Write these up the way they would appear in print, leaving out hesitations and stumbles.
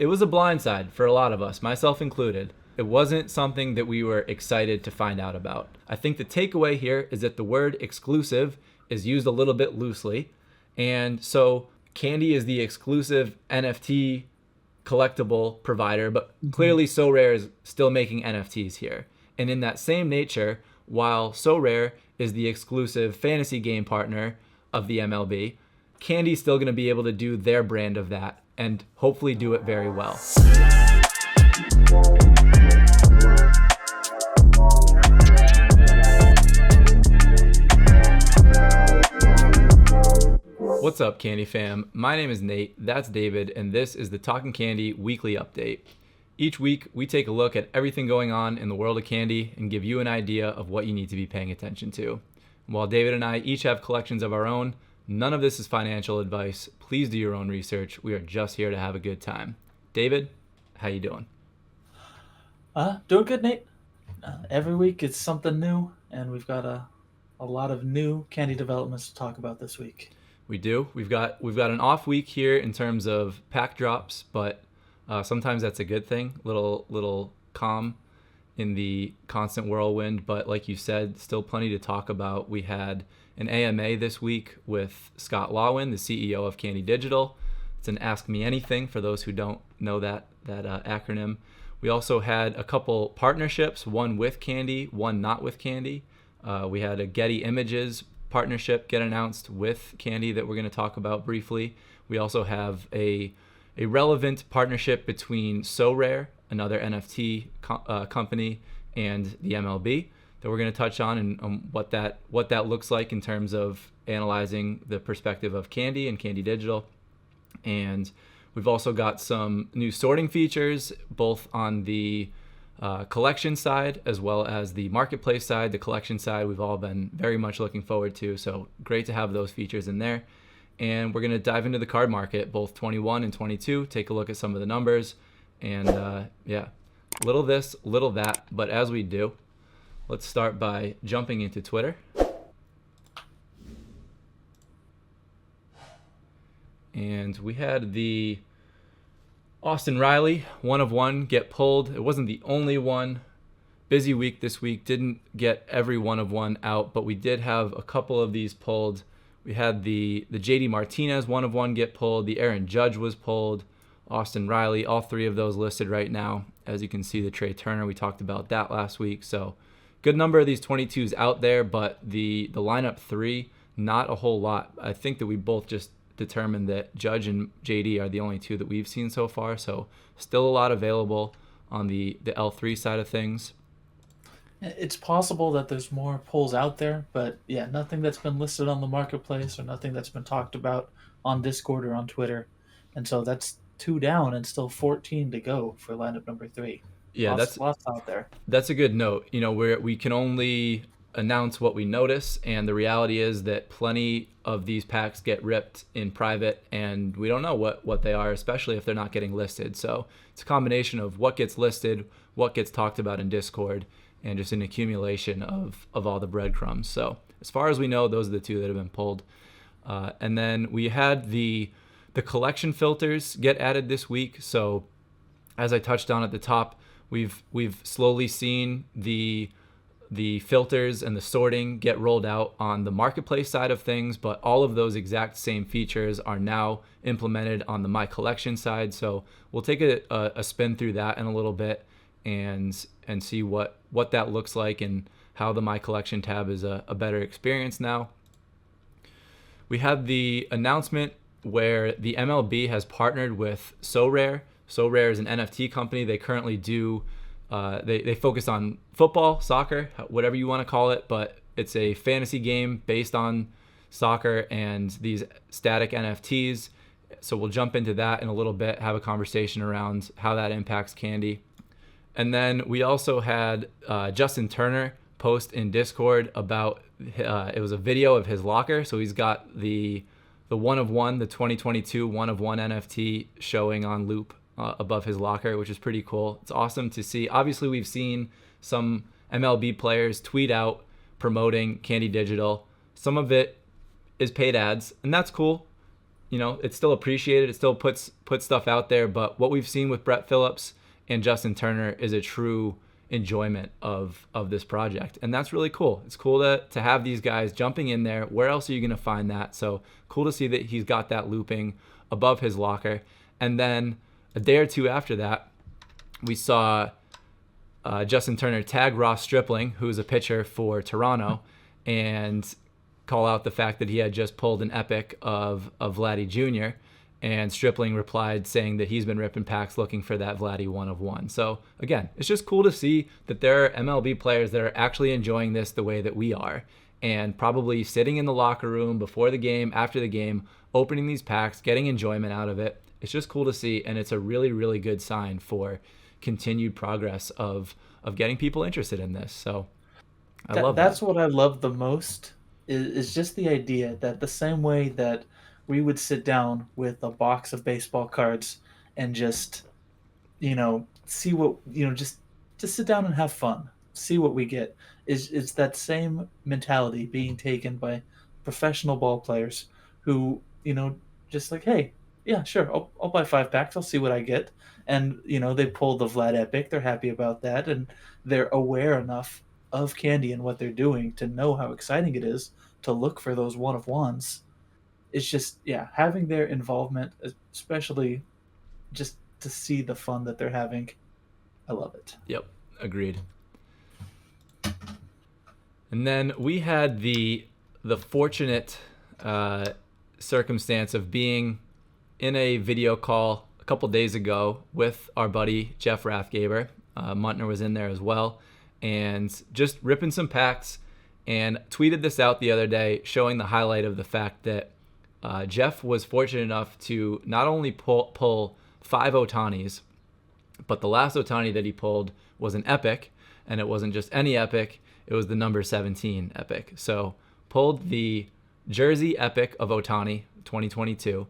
it was a blindside for a lot of us, myself included. It wasn't something that we were excited to find out about. I think the takeaway here is that the word exclusive is used a little bit loosely. And so Candy is the exclusive NFT collectible provider, but clearly Sorare is still making NFTs here. And in that same nature, while Sorare is the exclusive fantasy game partner of the MLB, Candy's still going to be able to do their brand of that and hopefully do it very well. What's up, Candy fam? My name is Nate, that's David, and this is the Talkin' Candy Weekly Update. Each week, we take a look at everything going on in the world of candy and give you an idea of what you need to be paying attention to. While David and I each have collections of our own, none of this is financial advice. Please do your own research. We are just here to have a good time. David, how you doing? Doing good, Nate. Every week it's something new, and we've got a lot of new candy developments to talk about this week. We do. We've got an off week here in terms of pack drops, but sometimes that's a good thing. Little calm in the constant whirlwind. But like you said, still plenty to talk about. We had an AMA this week with Scott Lawin, the CEO of Candy Digital. It's an Ask Me Anything for those who don't know that acronym. We also had a couple partnerships, one with Candy, one not with Candy. We had a Getty Images partnership get announced with Candy that we're going to talk about briefly. We also have a relevant partnership between Sorare, another NFT company, and the MLB that we're going to touch on, and what that looks like in terms of analyzing the perspective of Candy and Candy Digital. And we've also got some new sorting features, both on the collection side as well as the marketplace side. The collection side we've all been very much looking forward to, so great to have those features in there. And we're going to dive into the card market, both 21 and 22, take a look at some of the numbers, and little this, little that. But as we do, let's start by jumping into Twitter. And we had the Austin Riley, 1 of 1, get pulled. It wasn't the only one. Busy week this week. Didn't get every 1 of 1 out, but we did have a couple of these pulled. We had the JD Martinez 1 of 1 get pulled. The Aaron Judge was pulled. Austin Riley, all three of those listed right now. As you can see, the Trey Turner, we talked about that last week. So good number of these 22s out there, but the lineup 3, not a whole lot. I think that we both just determined that Judge and JD are the only 2 that we've seen so far, so still a lot available on the L3 side of things. It's possible that there's more pulls out there, but yeah, nothing that's been listed on the marketplace or nothing that's been talked about on Discord or on Twitter. And so that's 2 down and still 14 to go for lineup number 3. Yeah, lots out there. That's a good note. You know, we can only announce what we notice, and the reality is that plenty of these packs get ripped in private, and we don't know what they are, especially if they're not getting listed. So it's a combination of what gets listed, what gets talked about in Discord, and just an accumulation of all the breadcrumbs. So as far as we know, those are the 2 that have been pulled. And then we had the collection filters get added this week. So as I touched on at the top, we've slowly seen the filters and the sorting get rolled out on the marketplace side of things, but all of those exact same features are now implemented on the My Collection side. So we'll take a spin through that in a little bit and see what that looks like and how the My Collection tab is a better experience now. We had the announcement where the MLB has partnered with Sorare. Sorare is an NFT company. They currently do they focus on football, soccer, whatever you want to call it, but it's a fantasy game based on soccer and these static NFTs. So we'll jump into that in a little bit, have a conversation around how that impacts Candy. And then we also had Justin Turner post in Discord about, it was a video of his locker. So he's got the 1 of 1, the 2022 1 of 1 NFT showing on loop above his locker, which is pretty cool. It's awesome to see. Obviously, we've seen some MLB players tweet out promoting Candy Digital. Some of it is paid ads, and that's cool. it's still appreciated. It still puts stuff out there. But what we've seen with Brett Phillips and Justin Turner is a true enjoyment of this project, and that's really cool. It's cool to have these guys jumping in there. Where else are you going to find that? So cool to see that he's got that looping above his locker. And then a day or two after that, we saw Justin Turner tag Ross Stripling, who's a pitcher for Toronto, and call out the fact that he had just pulled an epic of Vladdy Jr., and Stripling replied saying that he's been ripping packs looking for that Vladdy 1/1. So again, it's just cool to see that there are MLB players that are actually enjoying this the way that we are, and probably sitting in the locker room before the game, after the game, opening these packs, getting enjoyment out of it. It's just cool to see, and it's a really, really good sign for continued progress of getting people interested in this. So I love that. That's what I love the most is just the idea that the same way that we would sit down with a box of baseball cards and just, see what, just sit down and have fun, see what we get. It's that same mentality being taken by professional ball players who, just like, hey, yeah, sure, I'll buy 5 packs, I'll see what I get. And, they pull the Vlad Epic, they're happy about that, and they're aware enough of Candy and what they're doing to know how exciting it is to look for those 1/1s. It's just, yeah, having their involvement, especially just to see the fun that they're having. I love it. Yep, agreed. And then we had the fortunate circumstance of being in a video call a couple days ago with our buddy Jeff Rathgaber. Muntner was in there as well, and just ripping some packs, and tweeted this out the other day showing the highlight of the fact that Jeff was fortunate enough to not only pull 5 Ohtanis, but the last Ohtani that he pulled was an epic, and it wasn't just any epic, it was the number 17 epic. So pulled the jersey epic of Ohtani 2022,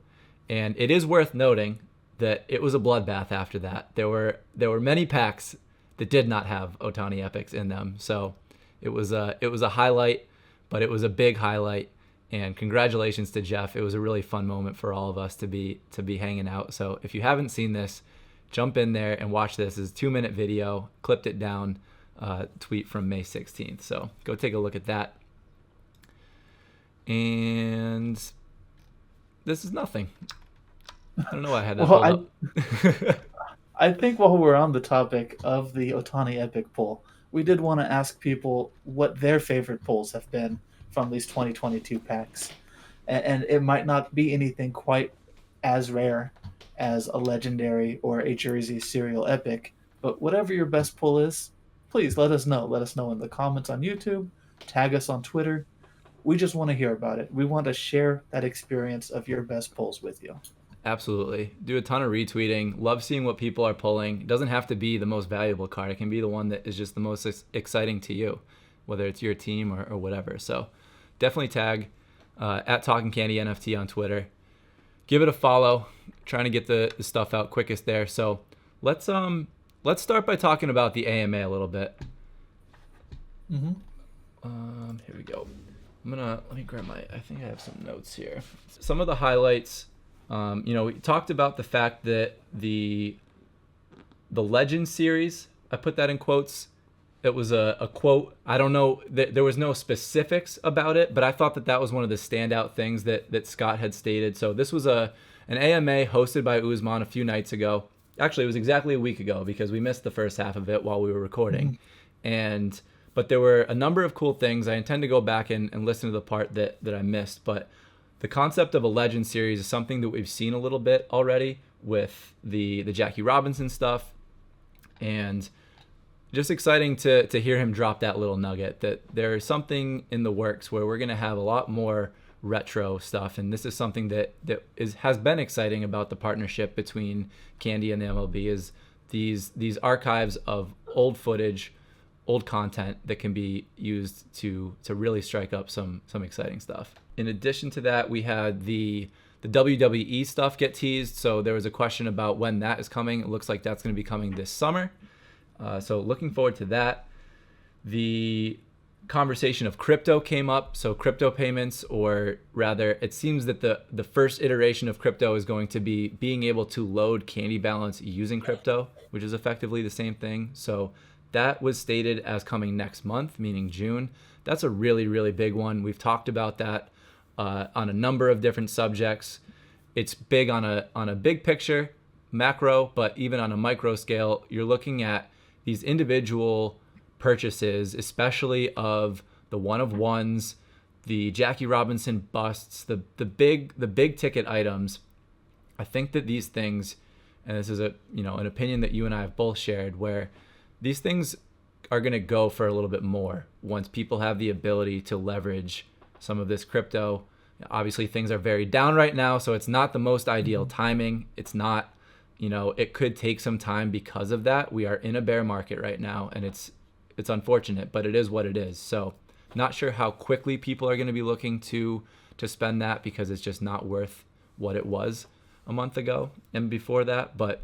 and it is worth noting that it was a bloodbath after that. There were many packs that did not have Ohtani epics in them, so it was a highlight, but it was a big highlight. And congratulations to Jeff. It was a really fun moment for all of us to be hanging out. So if you haven't seen this, jump in there and watch this. It's a 2-minute video, clipped it down, tweet from May 16th. So go take a look at that. And this is nothing. I don't know why I had that pulled up. I think while we're on the topic of the Ohtani Epic pull, we did want to ask people what their favorite pulls have been from these 2022 packs. And it might not be anything quite as rare as a legendary or a jersey serial epic, but whatever your best pull is, please let us know. Let us know in the comments on YouTube, tag us on Twitter. We just want to hear about it. We want to share that experience of your best pulls with you. Absolutely. Do a ton of retweeting. Love seeing what people are pulling. It doesn't have to be the most valuable card. It can be the one that is just the most exciting to you, whether it's your team or whatever. So definitely tag at Talking Candy NFT on Twitter. Give it a follow. Trying to get the stuff out quickest there. So let's start by talking about the AMA a little bit. Here we go. Let me grab I think I have some notes here. Some of the highlights. We talked about the fact that the Legend series, I put that in quotes. It was a quote. I don't know, there was no specifics about it, but I thought that was one of the standout things that Scott had stated. So this was an AMA hosted by Uzman a few nights ago. Actually, it was exactly a week ago because we missed the first half of it while we were recording. But there were a number of cool things. I intend to go back and listen to the part that I missed, but the concept of a Legend series is something that we've seen a little bit already with the Jackie Robinson stuff, and just exciting to hear him drop that little nugget that there's something in the works where we're going to have a lot more retro stuff, and this is something that has been exciting about the partnership between Candy and the MLB is these archives of old footage, old content that can be used to really strike up some exciting stuff. In addition to that, we had the WWE stuff get teased. So there was a question about when that is coming. It looks like that's going to be coming this summer. So looking forward to that. The conversation of crypto came up. So crypto payments, or rather, it seems that the first iteration of crypto is going to be being able to load Candy Balance using crypto, which is effectively the same thing. So that was stated as coming next month, meaning June. That's a really, really big one. We've talked about that on a number of different subjects. It's big on a big picture, macro, but even on a micro scale, you're looking at these individual purchases, especially of the one of ones, the Jackie Robinson busts, the big ticket items. I think that these things, and this is an opinion that you and I have both shared, where these things are going to go for a little bit more once people have the ability to leverage some of this crypto. Obviously, things are very down right now, so it's not the most ideal timing. It's not, it could take some time because of that. We are in a bear market right now, and it's unfortunate, but it is what it is. So not sure how quickly people are going to be looking to spend that, because it's just not worth what it was a month ago and before that. But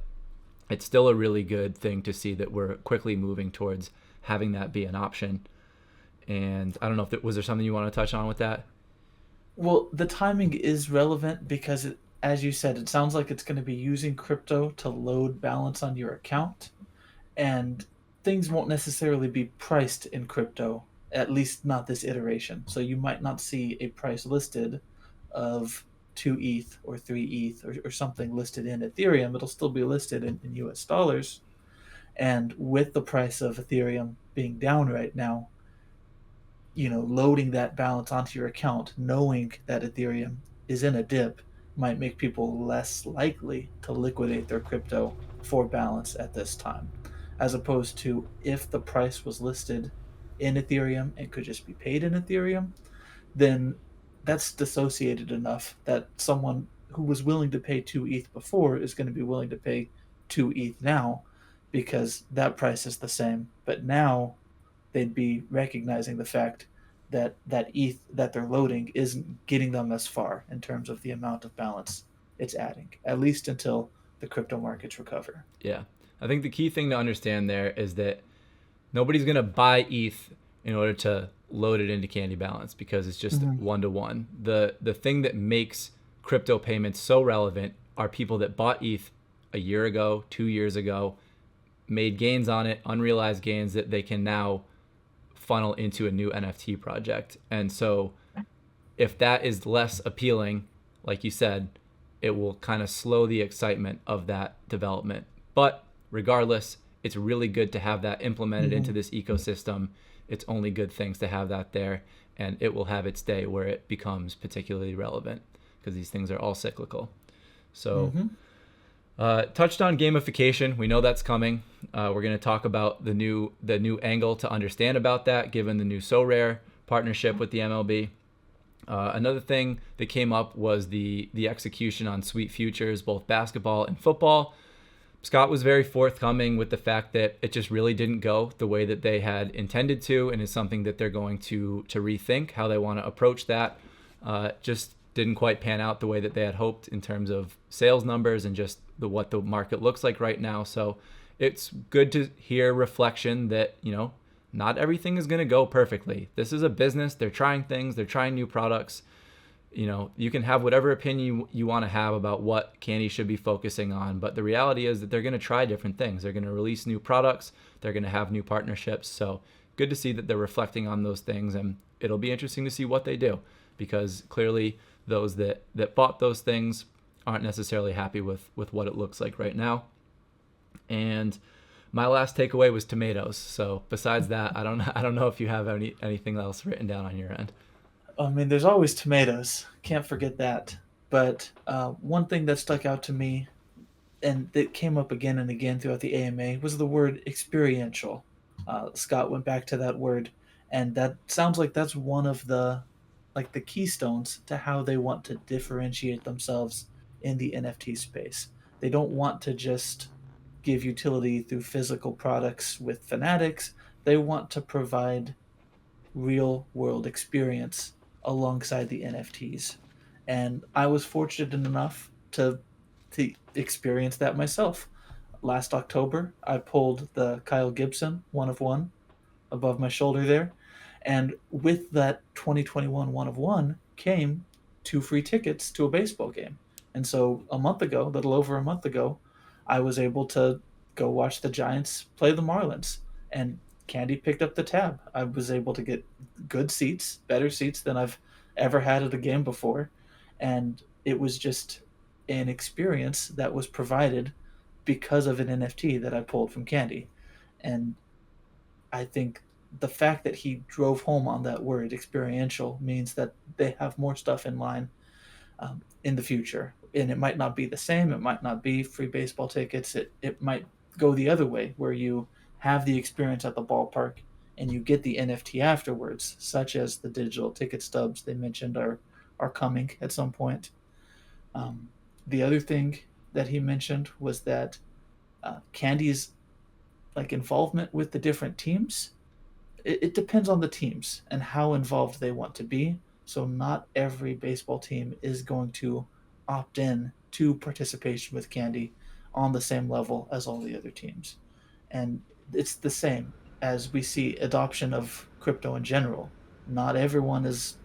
it's still a really good thing to see that we're quickly moving towards having that be an option. And I don't know if was there something you want to touch on with that? Well, the timing is relevant because, as you said, it sounds like it's going to be using crypto to load balance on your account, and things won't necessarily be priced in crypto, at least not this iteration. So you might not see a price listed of 2 ETH or 3 ETH or something listed in Ethereum. It'll still be listed in US dollars. And with the price of Ethereum being down right now, loading that balance onto your account, knowing that Ethereum is in a dip, might make people less likely to liquidate their crypto for balance at this time, as opposed to if the price was listed in Ethereum and could just be paid in Ethereum, then that's dissociated enough that someone who was willing to pay 2 ETH before is going to be willing to pay 2 ETH now, because that price is the same. But now they'd be recognizing the fact that that ETH that they're loading isn't getting them as far in terms of the amount of balance it's adding, at least until the crypto markets recover. Yeah. I think the key thing to understand there is that nobody's going to buy ETH in order to load it into Candy Balance, because it's just one to one. The thing that makes crypto payments so relevant are people that bought ETH a year ago, 2 years ago, made gains on it, unrealized gains that they can now funnel into a new NFT project. And so if that is less appealing, like you said, it will kind of slow the excitement of that development. But regardless, it's really good to have that implemented into this ecosystem. It's only good things to have that there, and it will have its day where it becomes particularly relevant, because these things are all cyclical. So touched on gamification. We know that's coming. We're going to talk about the new angle to understand about that, given the new Sorare partnership with the MLB. Another thing that came up was the execution on sweet futures, both basketball and football. Scott was very forthcoming with the fact that it just really didn't go the way that they had intended to, and is something that they're going to rethink how they want to approach that. Just didn't quite pan out the way that they had hoped in terms of sales numbers and just what the market looks like right now. So it's good to hear reflection that, not everything is going to go perfectly. This is a business. They're trying things. They're trying new products. You can have whatever opinion you want to have about what Candy should be focusing on, but the reality is that they're going to try different things. They're going to release new products. They're going to have new partnerships. So good to see that they're reflecting on those things, and it'll be interesting to see what they do, because clearly those that bought those things aren't necessarily happy with what it looks like right now. And my last takeaway was tomatoes. So besides that, I don't know if you have anything else written down on your end. I mean, there's always tomatoes. Can't forget that. But one thing that stuck out to me, and that came up again and again throughout the AMA, was the word experiential. Scott went back to that word, and that sounds like that's one of the keystones to how they want to differentiate themselves in the NFT space. They don't want to just give utility through physical products with fanatics. They want to provide real world experience alongside the NFTs. And I was fortunate enough to experience that myself. Last October, I pulled the Kyle Gibson one of one above my shoulder there, And with that 2021 one of one came 2 free tickets to a baseball game. And so a month ago, a little over a month ago, I was able to go watch the Giants play the Marlins. And Candy picked up the tab. I was able to get good seats, better seats than I've ever had at a game before. And it was just an experience that was provided because of an NFT that I pulled from Candy. And I think the fact that he drove home on that word experiential means that they have more stuff in line in the future. And it might not be the same. It might not be free baseball tickets. It might go the other way where you have the experience at the ballpark and you get the NFT afterwards, such as the digital ticket stubs they mentioned are coming at some point. Um, the other thing that he mentioned was that Candy's like involvement with the different teams, it depends on the teams and how involved they want to be. So not every baseball team is going to opt in to participation with Candy on the same level as all the other teams. And it's the same as we see adoption of crypto in general. Not everyone is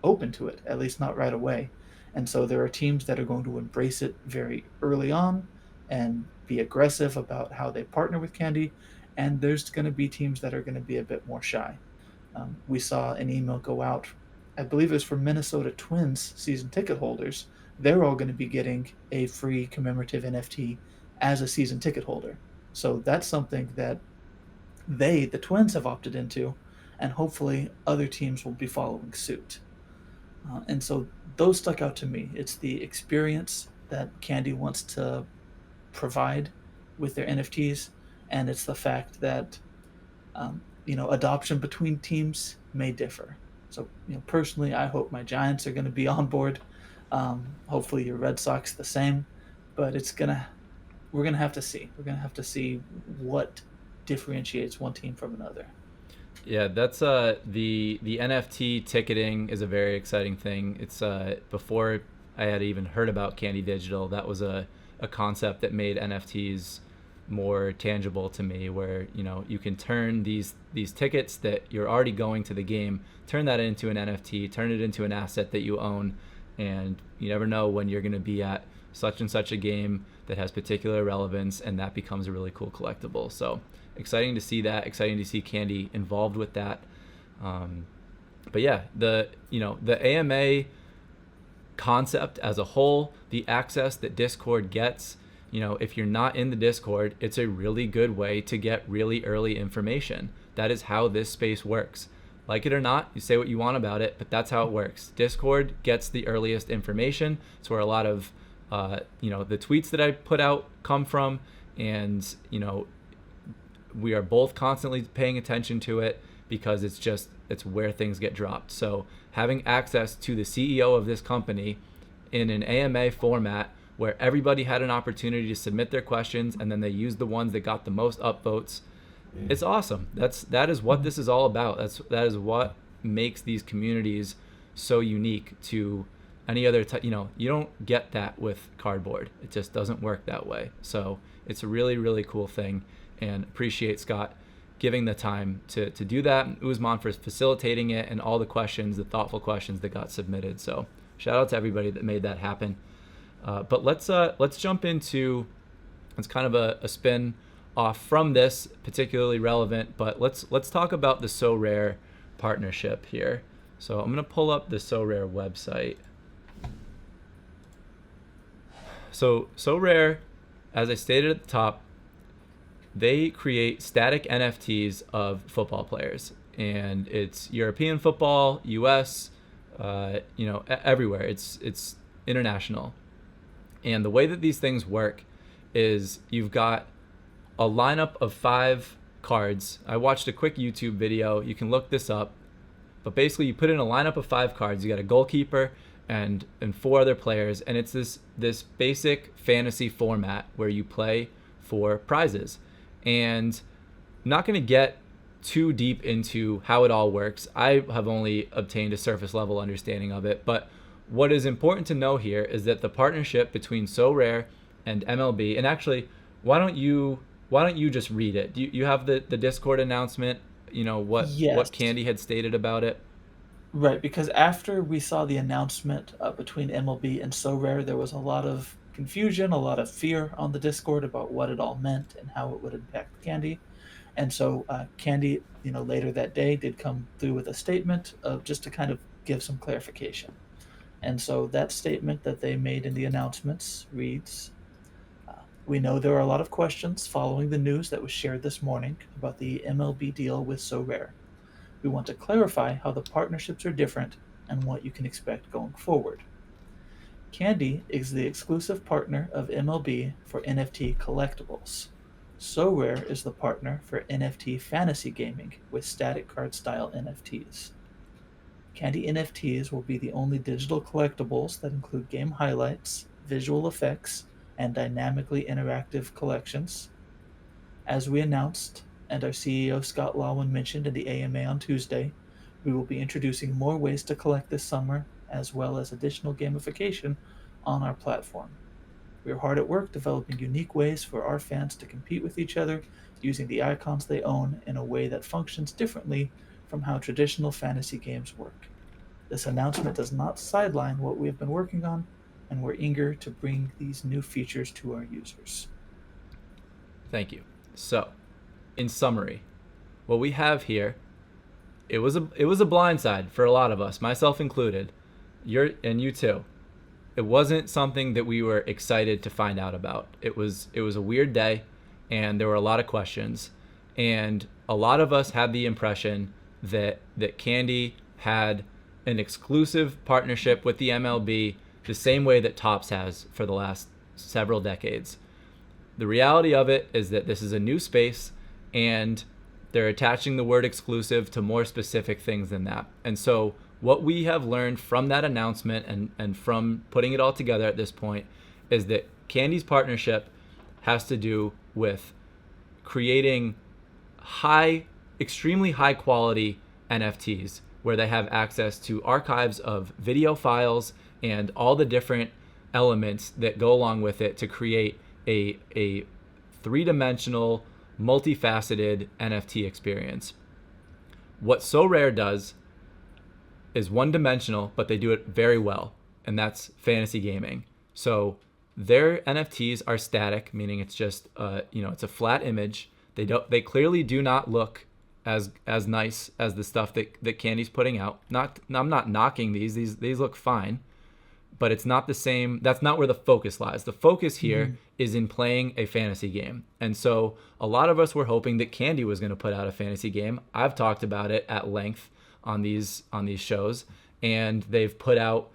open to it, at least not right away. And so there are teams that are going to embrace it very early on and be aggressive about how they partner with Candy. And there's going to be teams that are going to be a bit more shy. We saw an email go out, I believe it was for Minnesota Twins season ticket holders. They're all going to be getting a free commemorative NFT as a season ticket holder. So that's something that the Twins, have opted into, and hopefully other teams will be following suit. And so those stuck out to me. It's the experience that Candy wants to provide with their NFTs, and it's the fact that adoption between teams may differ. So personally, I hope my Giants are going to be on board. Hopefully, your Red Sox the same, but we're gonna have to see. We're gonna have to see what differentiates one team from another. Yeah, that's the NFT ticketing is a very exciting thing. It's before I had even heard about Candy Digital, that was a concept that made NFTs more tangible to me, where you can turn these tickets that you're already going to the game, turn that into an NFT, turn it into an asset that you own, and you never know when you're going to be at such and such a game that has particular relevance, and that becomes a really cool collectible. So exciting to see that, exciting to see Candy involved with that. But yeah, the AMA concept as a whole, the access that Discord gets, if you're not in the Discord, it's a really good way to get really early information. That is how this space works. Like it or not, you say what you want about it, but that's how it works. Discord gets the earliest information. It's where a lot of the tweets that I put out come from, and we are both constantly paying attention to it because it's where things get dropped. So having access to the CEO of this company in an AMA format where everybody had an opportunity to submit their questions and then they used the ones that got the most upvotes, it's awesome. That is what this is all about. That is what makes these communities so unique to any other you don't get that with cardboard. It just doesn't work that way. So it's a really, really cool thing, and appreciate Scott giving the time to do that, and Usman for facilitating it, and all the thoughtful questions that got submitted. So shout out to everybody that made that happen. But let's jump into, it's kind of a spin off from this, particularly relevant, but let's talk about the Sorare partnership here. So I'm gonna pull up the Sorare website. So Sorare, as I stated at the top, they create static NFTs of football players, and it's European football, US, everywhere. It's international. And the way that these things work is you've got a lineup of 5 cards. I watched a quick YouTube video. You can look this up. But basically, you put in a lineup of 5 cards. You got a goalkeeper and 4 other players, and it's this basic fantasy format where you play for prizes. And I'm not going to get too deep into how it all works. I have only obtained a surface level understanding of it, but what is important to know here is that the partnership between Sorare and MLB, and actually, why don't you just read it? You have the Discord announcement. what Yes. Candy had stated about it? Right, because after we saw the announcement between MLB and Sorare, there was a lot of confusion, a lot of fear on the Discord about what it all meant and how it would impact Candy. And so Candy, later that day did come through with a statement of just to kind of give some clarification. And so that statement that they made in the announcements reads, we know there are a lot of questions following the news that was shared this morning about the MLB deal with Sorare. We want to clarify how the partnerships are different and what you can expect going forward. Candy is the exclusive partner of MLB for NFT collectibles. SoRare is the partner for NFT fantasy gaming with static card style NFTs. Candy NFTs will be the only digital collectibles that include game highlights, visual effects, and dynamically interactive collections. As we announced, and our CEO Scott Lawin mentioned in the AMA on Tuesday, we will be introducing more ways to collect this summer, as well as additional gamification on our platform. We are hard at work developing unique ways for our fans to compete with each other using the icons they own in a way that functions differently from how traditional fantasy games work. This announcement does not sideline what we have been working on, and we're eager to bring these new features to our users. Thank you. So, in summary, what we have here, it was a blindside for a lot of us, myself included. You too. It wasn't something that we were excited to find out about. It was a weird day, and there were a lot of questions, and a lot of us had the impression that Candy had an exclusive partnership with the MLB the same way that Topps has for the last several decades. The reality of it is that this is a new space, and they're attaching the word exclusive to more specific things than that. And so what we have learned from that announcement and from putting it all together at this point is that Candy's partnership has to do with creating extremely high quality NFTs where they have access to archives of video files and all the different elements that go along with it to create a three-dimensional, multifaceted NFT experience. What Sorare does is one-dimensional, but they do it very well, and that's fantasy gaming. So their NFTs are static, meaning it's just it's a flat image. They clearly do not look as nice as the stuff that Candy's putting out. I'm not knocking these. These look fine, but it's not the same. That's not where the focus lies. The focus here is in playing a fantasy game. And so a lot of us were hoping that Candy was going to put out a fantasy game. I've talked about it at length on these shows, and they've put out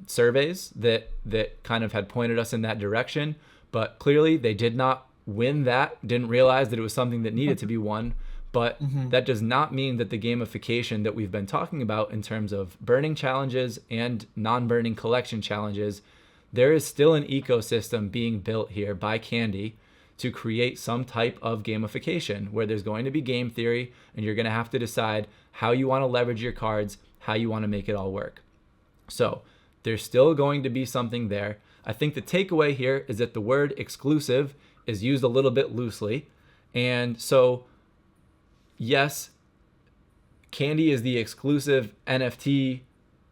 surveys that kind of had pointed us in that direction, but clearly they did not win that, didn't realize that it was something that needed to be won. But that does not mean that the gamification that we've been talking about in terms of burning challenges and non-burning collection challenges, there is still an ecosystem being built here by Candy to create some type of gamification where there's going to be game theory, and you're going to have to decide how you want to leverage your cards, how you want to make it all work. So there's still going to be something there. I think the takeaway here is that the word exclusive is used a little bit loosely. And so, yes, Candy is the exclusive NFT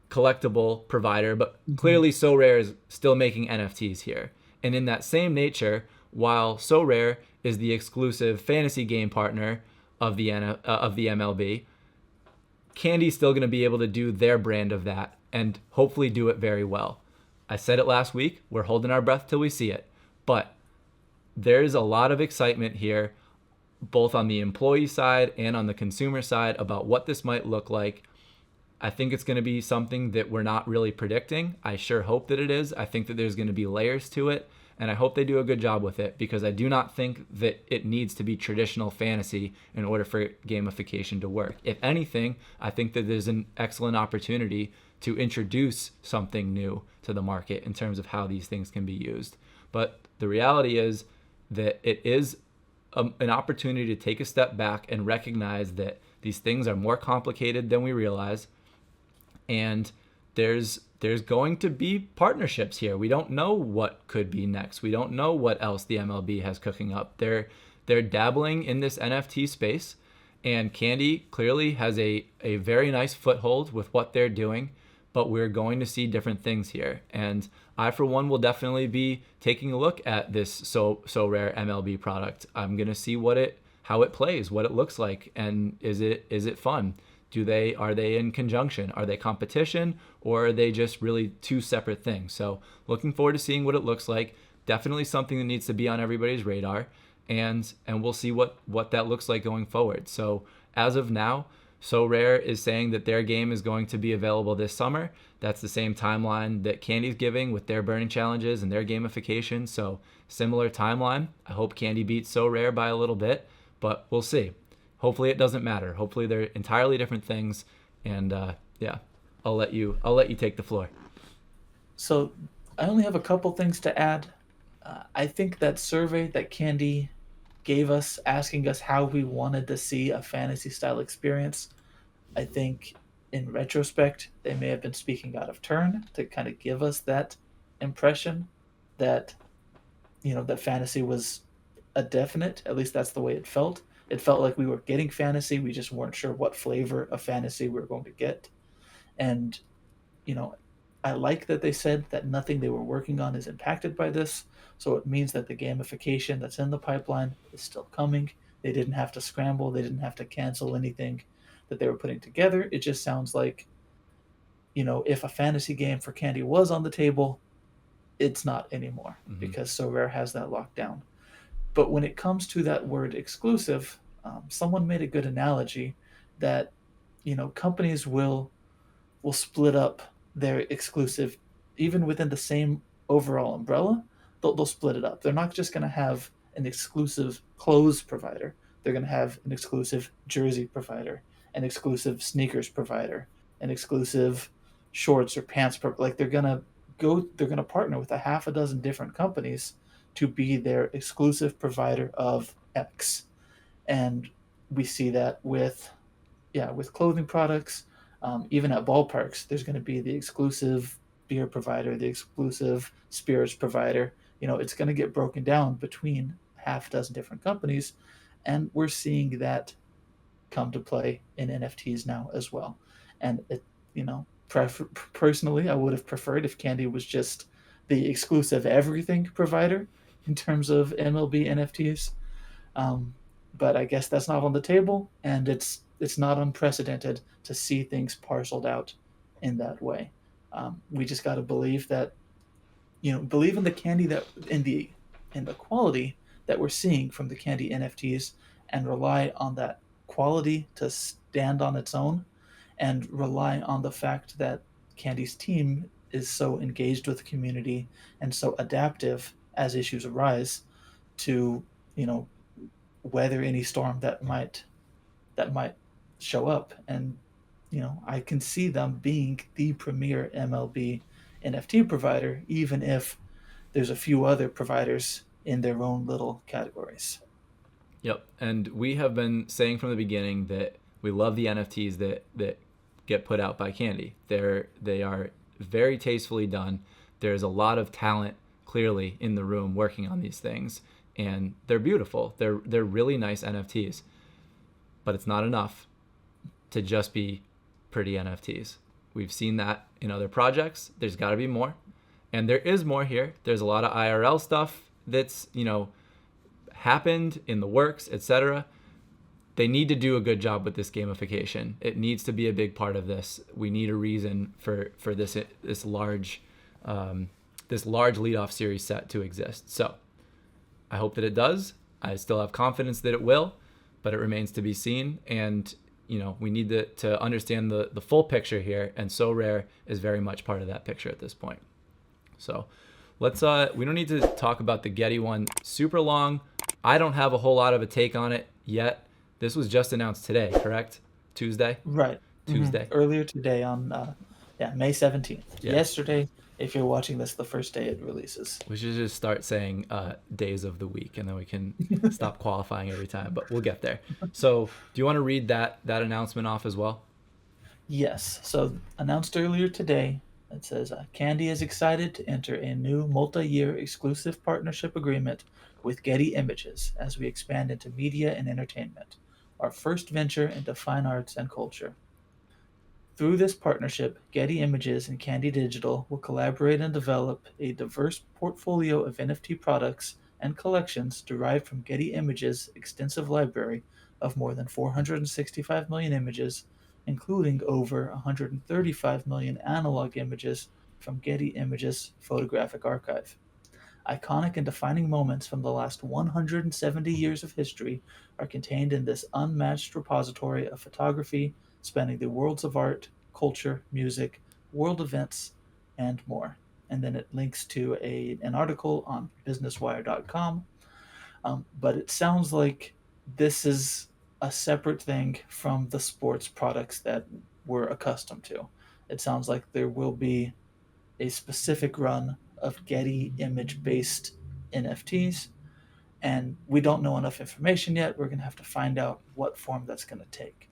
collectible provider, but clearly Sorare is still making NFTs here. And in that same nature, while Sorare is the exclusive fantasy game partner of the MLB, Candy's still going to be able to do their brand of that and hopefully do it very well. I said it last week, we're holding our breath till we see it. But there's a lot of excitement here, both on the employee side and on the consumer side, about what this might look like. I think it's going to be something that we're not really predicting. I sure hope that it is. I think that there's going to be layers to it, and I hope they do a good job with it, because I do not think that it needs to be traditional fantasy in order for gamification to work. If anything, I think that there's an excellent opportunity to introduce something new to the market in terms of how these things can be used. But the reality is that it is an opportunity to take a step back and recognize that these things are more complicated than we realize, and there's going to be partnerships here. We don't know what could be next. We don't know what else the MLB has cooking up. They're dabbling in this NFT space, And Candy clearly has a very nice foothold with what they're doing, but we're going to see different things here. And I, for one, will definitely be taking a look at this Sorare MLB product. I'm gonna see how it plays, what it looks like, and is it fun? Are they in conjunction? Are they competition, or are they just really two separate things? So looking forward to seeing what it looks like. Definitely something that needs to be on everybody's radar, and we'll see what that looks like going forward. So as of now, Sorare is saying that their game is going to be available this summer. That's the same timeline that Candy's giving with their burning challenges and their gamification. So similar timeline. I hope Candy beats Sorare by a little bit, but we'll see. Hopefully it doesn't matter. Hopefully they're entirely different things. And yeah, I'll let you take the floor. So I only have a couple things to add. I think that survey that Candy gave us, asking us how we wanted to see a fantasy style experience, I think in retrospect, they may have been speaking out of turn to kind of give us that impression that, that fantasy was a definite, at least that's the way it felt. It felt like we were getting fantasy. We just weren't sure what flavor of fantasy we were going to get. And, you know, I like that they said that nothing they were working on is impacted by this. So it means that the gamification that's in the pipeline is still coming. They didn't have to scramble. They didn't have to cancel anything that they were putting together. It just sounds like, if a fantasy game for Candy was on the table, it's not anymore because Sorare has that locked down. But when it comes to that word exclusive, someone made a good analogy that, companies will split up their exclusive, even within the same overall umbrella. They'll split it up. They're not just going to have an exclusive clothes provider. They're going to have an exclusive jersey provider, an exclusive sneakers provider, an exclusive shorts or pants. Like they're going to partner with a half a dozen different companies to be their exclusive provider of X. And we see that with clothing products. Even at ballparks, there's going to be the exclusive beer provider, the exclusive spirits provider. It's going to get broken down between half a dozen different companies, and we're seeing that come to play in NFTs now as well. And personally, I would have preferred if Candy was just the exclusive everything provider in terms of MLB NFTs. But I guess that's not on the table, and it's not unprecedented to see things parceled out in that way. We just got to believe that, believe in the Candy in the quality that we're seeing from the Candy NFTs, and rely on that quality to stand on its own, and rely on the fact that Candy's team is so engaged with the community and so adaptive as issues arise to, weather any storm that might show up. And I can see them being the premier MLB NFT provider, even if there's a few other providers in their own little categories. Yep, and we have been saying from the beginning that we love the NFTs that get put out by Candy. They are very tastefully done. There's a lot of talent clearly in the room working on these things, and they're beautiful. They're really nice NFTs, but it's not enough to just be pretty NFTs. We've seen that in other projects. There's got to be more, and there is more here. There's a lot of IRL stuff that's happened in the works, etc. They need to do a good job with this gamification. It needs to be a big part of this. We need a reason for this large leadoff series set to exist. So I hope that it does. I still have confidence that it will, but it remains to be seen. And we need to understand the full picture here, and Sorare is very much part of that picture at this point. So let's we don't need to talk about the Getty one super long. I don't have a whole lot of a take on it yet. This was just announced today, correct? Tuesday? Right. Tuesday. Mm-hmm. Earlier today on May 17th. Yeah. Yesterday, if you're watching this the first day it releases. We should just start saying days of the week, and then we can stop qualifying every time, but we'll get there. So do you want to read that announcement off as well? Yes. So announced earlier today, it says, Candy is excited to enter a new multi-year exclusive partnership agreement with Getty Images as we expand into media and entertainment. our first venture into fine arts and culture. Through this partnership, Getty Images and Candy Digital will collaborate and develop a diverse portfolio of NFT products and collections derived from Getty Images' extensive library of more than 465 million images, including over 135 million analog images from Getty Images' photographic archive. Iconic and defining moments from the last 170 years of history are contained in this unmatched repository of photography spanning the worlds of art, culture, music, world events, and more. And then it links to an article on businesswire.com. But it sounds like this is a separate thing from the sports products that we're accustomed to. It sounds like there will be a specific run of Getty image based NFTs, and we don't know enough information yet. We're going to have to find out what form that's going to take.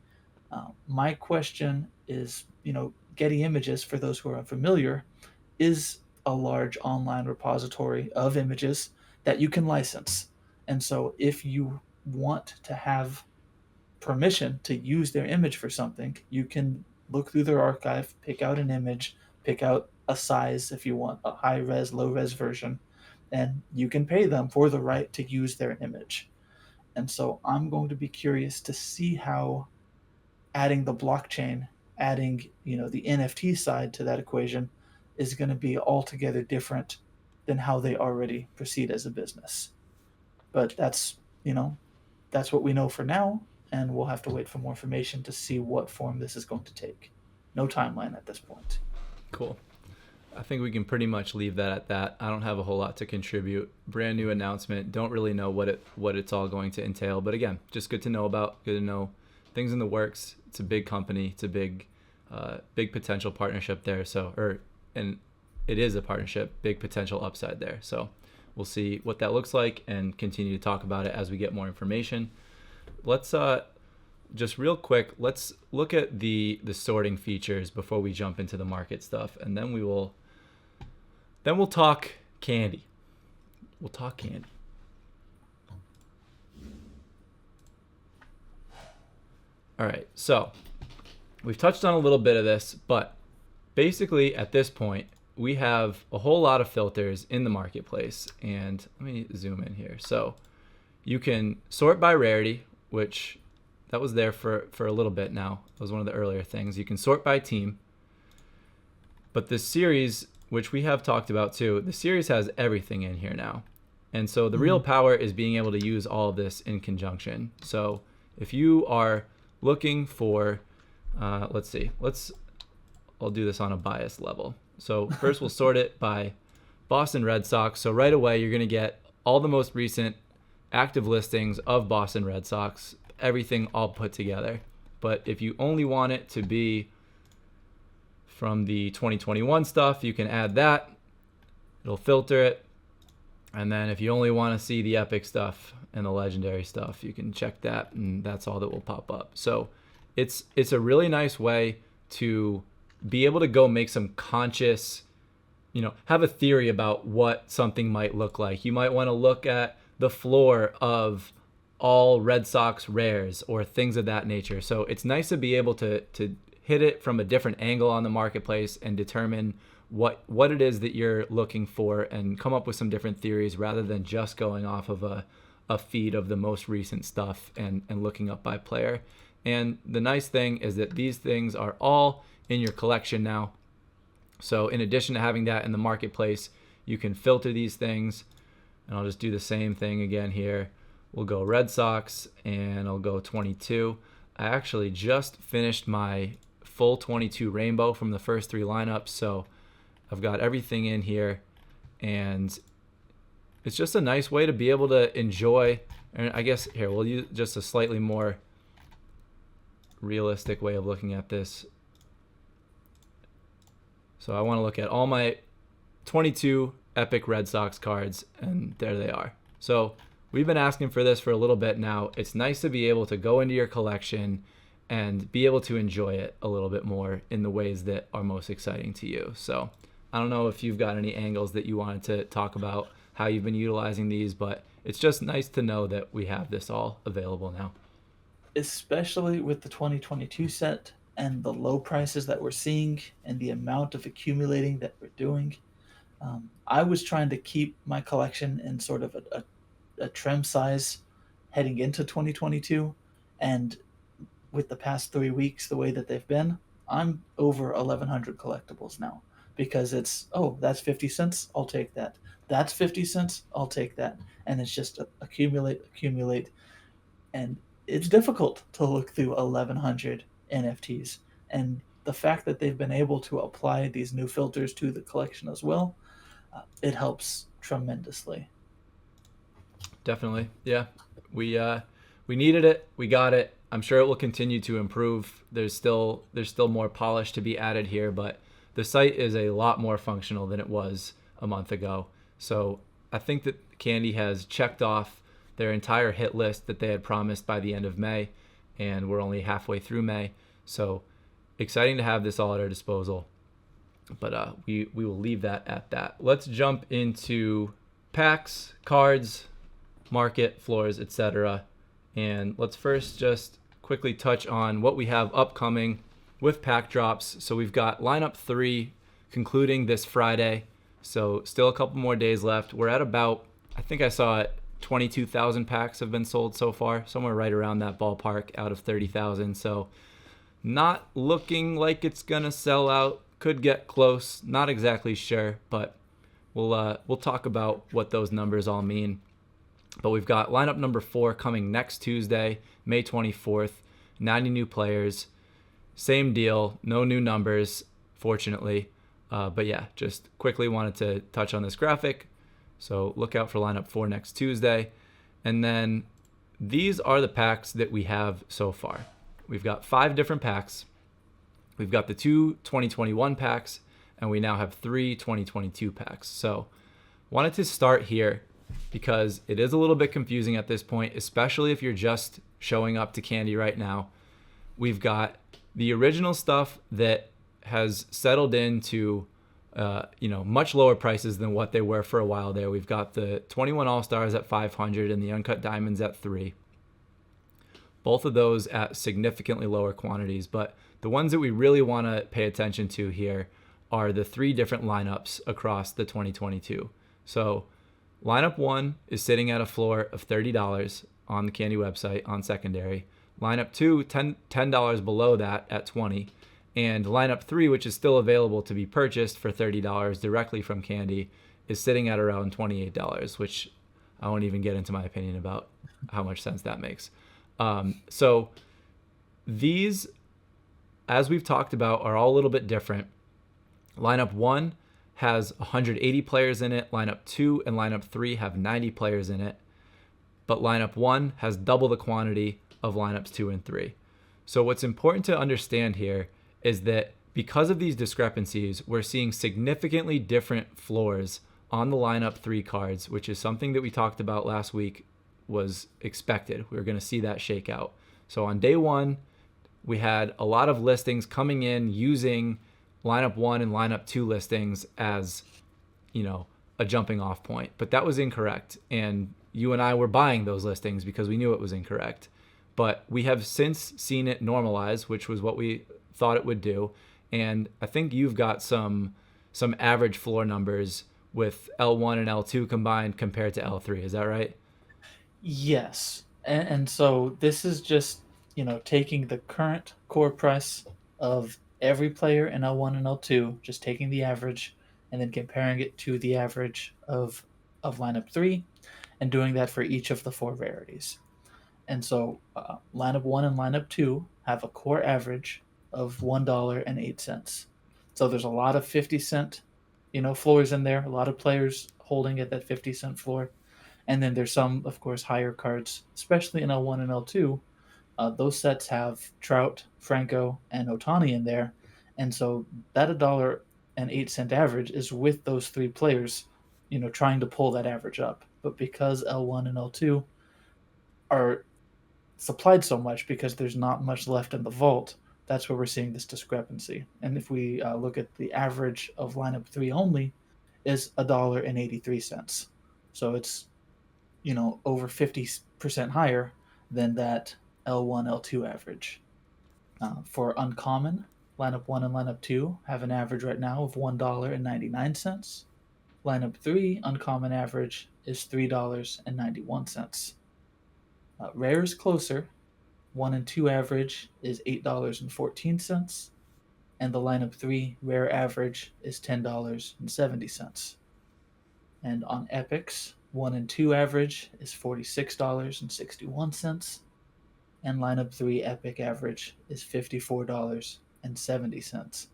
My question is, Getty Images, for those who are unfamiliar, is a large online repository of images that you can license. And so if you want to have permission to use their image for something, you can look through their archive, pick out an image, pick out a size if you want a high res, low res version, and you can pay them for the right to use their image. And so I'm going to be curious to see how adding the blockchain, adding the NFT side to that equation is going to be altogether different than how they already proceed as a business. But that's what we know for now, and we'll have to wait for more information to see what form this is going to take. No timeline at this point. Cool. I think we can pretty much leave that at that. I don't have a whole lot to contribute. Brand new announcement. Don't really know what it's all going to entail. But again, just good to know about. Good to know things in the works. It's a big company. It's a big potential partnership there. And it is a partnership. Big potential upside there. So we'll see what that looks like and continue to talk about it as we get more information. Let's just real quick, let's look at the sorting features before we jump into the market stuff, and then we'll talk candy. We'll talk candy. All right, so we've touched on a little bit of this, but basically at this point, we have a whole lot of filters in the marketplace. And let me zoom in here. So you can sort by rarity, which that was there for a little bit now. That was one of the earlier things. You can sort by team. But this series, which we have talked about too, the series has everything in here now. And so the real power is being able to use all of this in conjunction. So if you are looking for, let's see, I'll do this on a bias level. So first we'll sort it by Boston Red Sox. So right away, you're going to get all the most recent active listings of Boston Red Sox, everything all put together. But if you only want it to be from the 2021 stuff, you can add that. It'll filter it. And then if you only want to see the epic stuff and the legendary stuff, you can check that, and that's all that will pop up. So it's a really nice way to be able to go make some conscious, have a theory about what something might look like. You might want to look at the floor of all Red Sox rares or things of that nature. So it's nice to be able to hit it from a different angle on the marketplace and determine what it is that you're looking for and come up with some different theories rather than just going off of a feed of the most recent stuff and looking up by player. And the nice thing is that these things are all in your collection now. So in addition to having that in the marketplace, you can filter these things. And I'll just do the same thing again here. We'll go Red Sox and I'll go 22. I actually just finished my full 22 rainbow from the first three lineups. So I've got everything in here, and it's just a nice way to be able to enjoy. And I guess here, we'll use just a slightly more realistic way of looking at this. So I want to look at all my 22 epic Red Sox cards, and there they are. So we've been asking for this for a little bit now. It's nice to be able to go into your collection and be able to enjoy it a little bit more in the ways that are most exciting to you. So I don't know if you've got any angles that you wanted to talk about, how you've been utilizing these, but it's just nice to know that we have this all available now. especially with the 2022 set and the low prices that we're seeing and the amount of accumulating that we're doing. I was trying to keep my collection in sort of a trim size heading into 2022, and with the past 3 weeks, the way that they've been, I'm over 1,100 collectibles now because it's, oh, that's 50 cents, I'll take that. That's 50 cents, I'll take that. And it's just accumulate, accumulate. And it's difficult to look through 1,100 NFTs. And the fact that they've been able to apply these new filters to the collection as well, it helps tremendously. Definitely. Yeah. We needed it. We got it. I'm sure it will continue to improve. There's still more polish to be added here, but the site is a lot more functional than it was a month ago. So I think that Candy has checked off their entire hit list that they had promised by the end of May, and we're only halfway through May. So exciting to have this all at our disposal. But we will leave that at that. Let's jump into packs, cards, market, floors, etc. And let's first just quickly touch on what we have upcoming with pack drops. So we've got lineup 3 concluding this Friday. So still a couple more days left. We're at about, I think I saw it, 22,000 packs have been sold so far, somewhere right around that ballpark out of 30,000. So not looking like it's gonna sell out. Could get close. Not exactly sure, but we'll talk about what those numbers all mean. But we've got lineup number 4 coming next Tuesday, May 24th. 90 new players. Same deal. No new numbers, fortunately. But yeah, just quickly wanted to touch on this graphic. So look out for lineup 4 next Tuesday. And then these are the packs that we have so far. We've got 5 different packs. We've got the 2 2021 packs, and we now have 3 2022 packs. So wanted to start here because it is a little bit confusing at this point, especially if you're just showing up to Candy right now. We've got the original stuff that has settled into much lower prices than what they were for a while there. We've got the 21 All-Stars at 500 and the Uncut Diamonds at 3. Both of those at significantly lower quantities, but the ones that we really want to pay attention to here are the 3 different lineups across the 2022. So lineup 1 is sitting at a floor of $30 on the Candy website on secondary. Lineup 2, $10 below that at $20. And lineup 3, which is still available to be purchased for $30 directly from Candy, is sitting at around $28, which I won't even get into my opinion about how much sense that makes. So these, as we've talked about, are all a little bit different. Lineup 1 has 180 players in it. Lineup 2 and lineup 3 have 90 players in it. But lineup 1 has double the quantity of lineups 2 and 3. So what's important to understand here is that because of these discrepancies, we're seeing significantly different floors on the lineup 3 cards, which is something that we talked about last week was expected. We were going to see that shake out. So on day 1, we had a lot of listings coming in using lineup 1 and lineup 2 listings as, a jumping off point. But that was incorrect. And you and I were buying those listings because we knew it was incorrect. But we have since seen it normalize, which was what we thought it would do. And I think you've got some average floor numbers with L1 and L2 combined compared to L3. Is that right? Yes. And so this is just, taking the current core price of every player in L1 and L2, just taking the average and then comparing it to the average of lineup 3 and doing that for each of the 4 rarities. And so lineup 1 and lineup 2 have a core average of $1.08. So there's a lot of 50-cent, floors in there, a lot of players holding at that 50-cent floor. And then there's some, of course, higher cards, especially in L1 and L2. Those sets have Trout, Franco, and Otani in there. And so that $1.08 average is with those 3 players, trying to pull that average up. But because L1 and L2 are supplied so much because there's not much left in the vault, that's where we're seeing this discrepancy. And if we look at the average of lineup 3 only, is $1.83. So it's over 50% higher than that L1, L2 average. For uncommon, lineup 1 and lineup 2 have an average right now of $1.99. Lineup 3 uncommon average is $3.91. Rare is closer. 1 and 2 average is $8.14, and the lineup 3 rare average is $10.70. And on epics, 1 and 2 average is $46.61, and lineup 3 epic average is $54.70.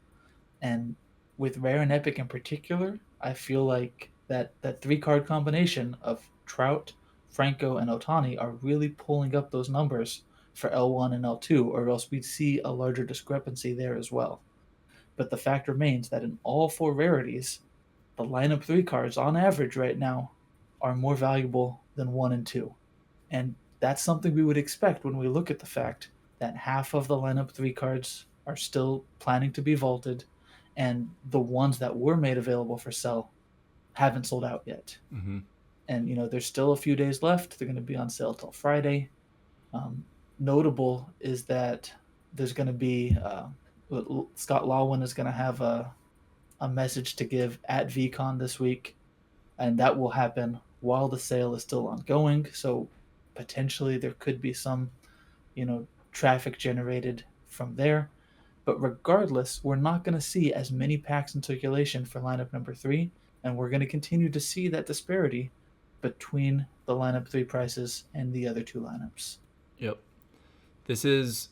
And with rare and epic in particular, I feel like that three card combination of Trout, Franco, and Otani are really pulling up those numbers for L1 and L2, or else we'd see a larger discrepancy there as well. But the fact remains that in all four rarities, the lineup 3 cards on average right now are more valuable than 1 and 2. And that's something we would expect when we look at the fact that half of the lineup 3 cards are still planning to be vaulted, and the ones that were made available for sale haven't sold out yet. Mm-hmm. And there's still a few days left. They're going to be on sale till Friday. Notable is that there's going to be Scott Lawin is going to have a message to give at VCon this week, and that will happen while the sale is still ongoing. So potentially there could be some, traffic generated from there. But regardless, we're not going to see as many packs in circulation for lineup number 3, and we're going to continue to see that disparity between the lineup 3 prices and the other two lineups. Yep. This is,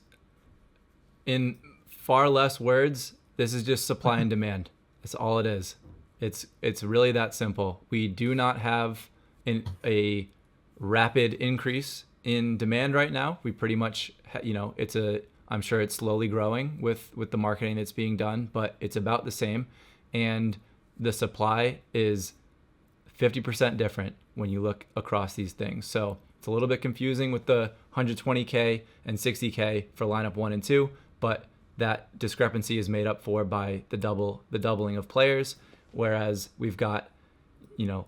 in far less words, this is just supply and demand. That's all it is. It's really that simple. We do not have a rapid increase in demand right now. We pretty much, I'm sure it's slowly growing with the marketing that's being done, but it's about the same. And the supply is 50% different when you look across these things. So it's a little bit confusing with the 120K and 60K for lineup 1 and 2, but that discrepancy is made up for by the doubling of players, whereas we've got,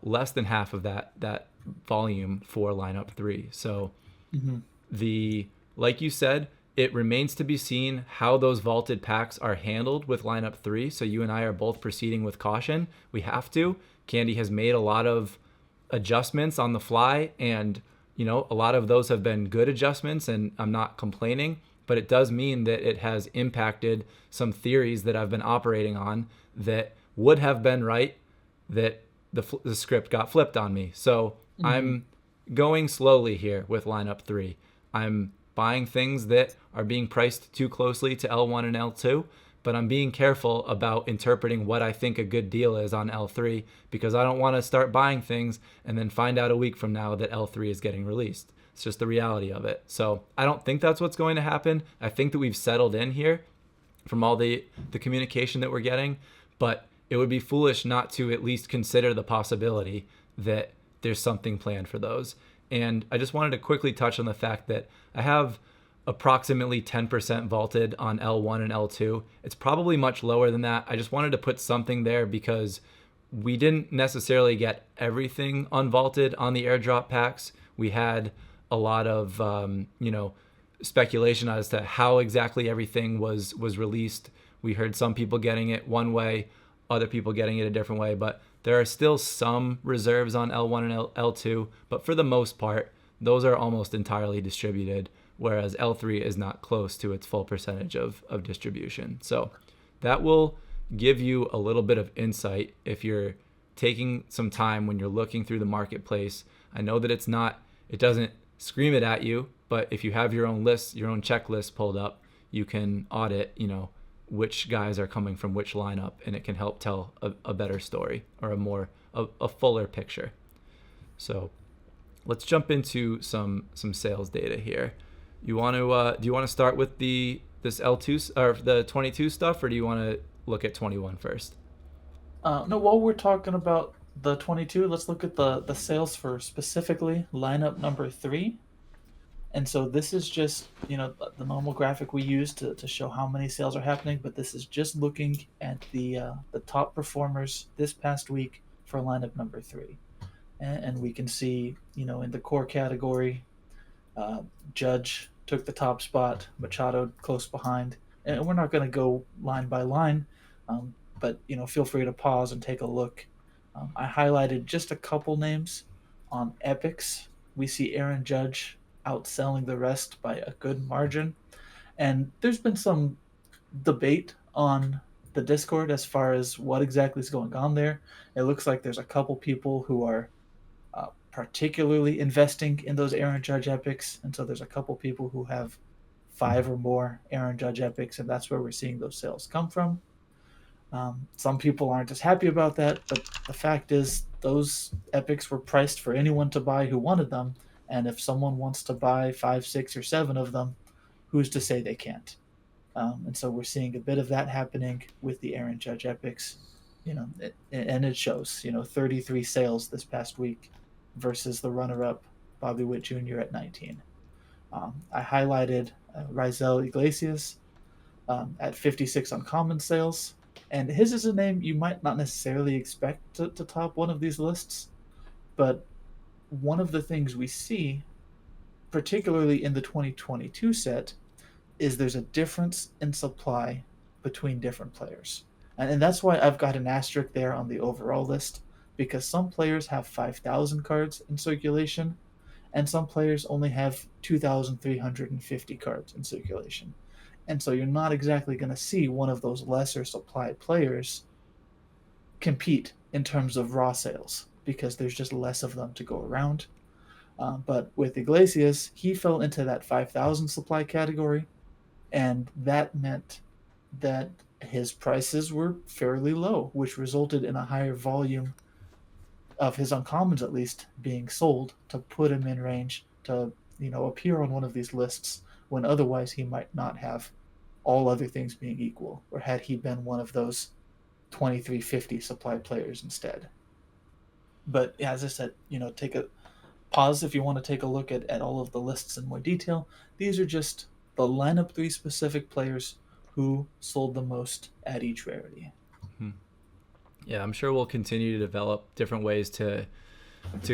less than half of that volume for lineup 3. So like you said, it remains to be seen how those vaulted packs are handled with lineup 3. So you and I are both proceeding with caution. We have to. Candy has made a lot of adjustments on the fly, and a lot of those have been good adjustments, and I'm not complaining, but it does mean that it has impacted some theories that I've been operating on that would have been right, that the script got flipped on me. So I'm going slowly here with lineup 3. I'm buying things that are being priced too closely to L1 and L2, but I'm being careful about interpreting what I think a good deal is on L3, because I don't want to start buying things and then find out a week from now that L3 is getting released. It's just the reality of it. So I don't think that's what's going to happen. I think that we've settled in here from all the communication that we're getting, but it would be foolish not to at least consider the possibility that there's something planned for those. And I just wanted to quickly touch on the fact that I have approximately 10% vaulted on L1 and L2. It's probably much lower than that. I just wanted to put something there because we didn't necessarily get everything unvaulted on the airdrop packs. We had a lot of speculation as to how exactly everything was released. We heard some people getting it one way, other people getting it a different way, but there are still some reserves on L1 and L2, but for the most part, those are almost entirely distributed, whereas L3 is not close to its full percentage of distribution. So that will give you a little bit of insight if you're taking some time when you're looking through the marketplace. I know that it doesn't scream it at you, but if you have your own lists, your own checklist pulled up, you can audit, which guys are coming from which lineup, and it can help tell a better story or a fuller picture. So let's jump into some sales data here. Do you want to start with this L2 or the 22 stuff, or do you want to look at 21 first? No, while we're talking about the 22, let's look at the sales for specifically lineup number 3. And so this is just, the normal graphic we use to show how many sales are happening, but this is just looking at the top performers this past week for lineup number 3. And we can see, in the core category, Judge took the top spot, Machado close behind, and we're not going to go line by line, but feel free to pause and take a look. I highlighted just a couple names on epics. We see Aaron Judge outselling the rest by a good margin, and there's been some debate on the Discord as far as what exactly is going on there. It looks like there's a couple people who are particularly investing in those Aaron Judge epics, and so there's a couple people who have 5 or more Aaron Judge epics, and that's where we're seeing those sales come from. Some people aren't as happy about that, but the fact is those epics were priced for anyone to buy who wanted them, and if someone wants to buy 5, 6, or 7 of them, who's to say they can't? And so we're seeing a bit of that happening with the Aaron Judge epics, and it shows. 33 sales this past week versus the runner-up Bobby Witt Jr. at 19. I highlighted Rizel Iglesias at 56 uncommon sales, and his is a name you might not necessarily expect to top one of these lists, but one of the things we see, particularly in the 2022 set, is there's a difference in supply between different players. And that's why I've got an asterisk there on the overall list, because some players have 5,000 cards in circulation, and some players only have 2,350 cards in circulation. And so you're not exactly going to see one of those lesser supply players compete in terms of raw sales, because there's just less of them to go around. But with Iglesias, he fell into that 5,000 supply category, and that meant that his prices were fairly low, which resulted in a higher volume of his uncommons, at least, being sold to put him in range to appear on one of these lists when otherwise he might not have, all other things being equal, or had he been one of those 2350 supply players instead. But as I said, take a pause if you want to take a look at all of the lists in more detail. These are just the lineup 3 specific players who sold the most at each rarity. Yeah, I'm sure we'll continue to develop different ways to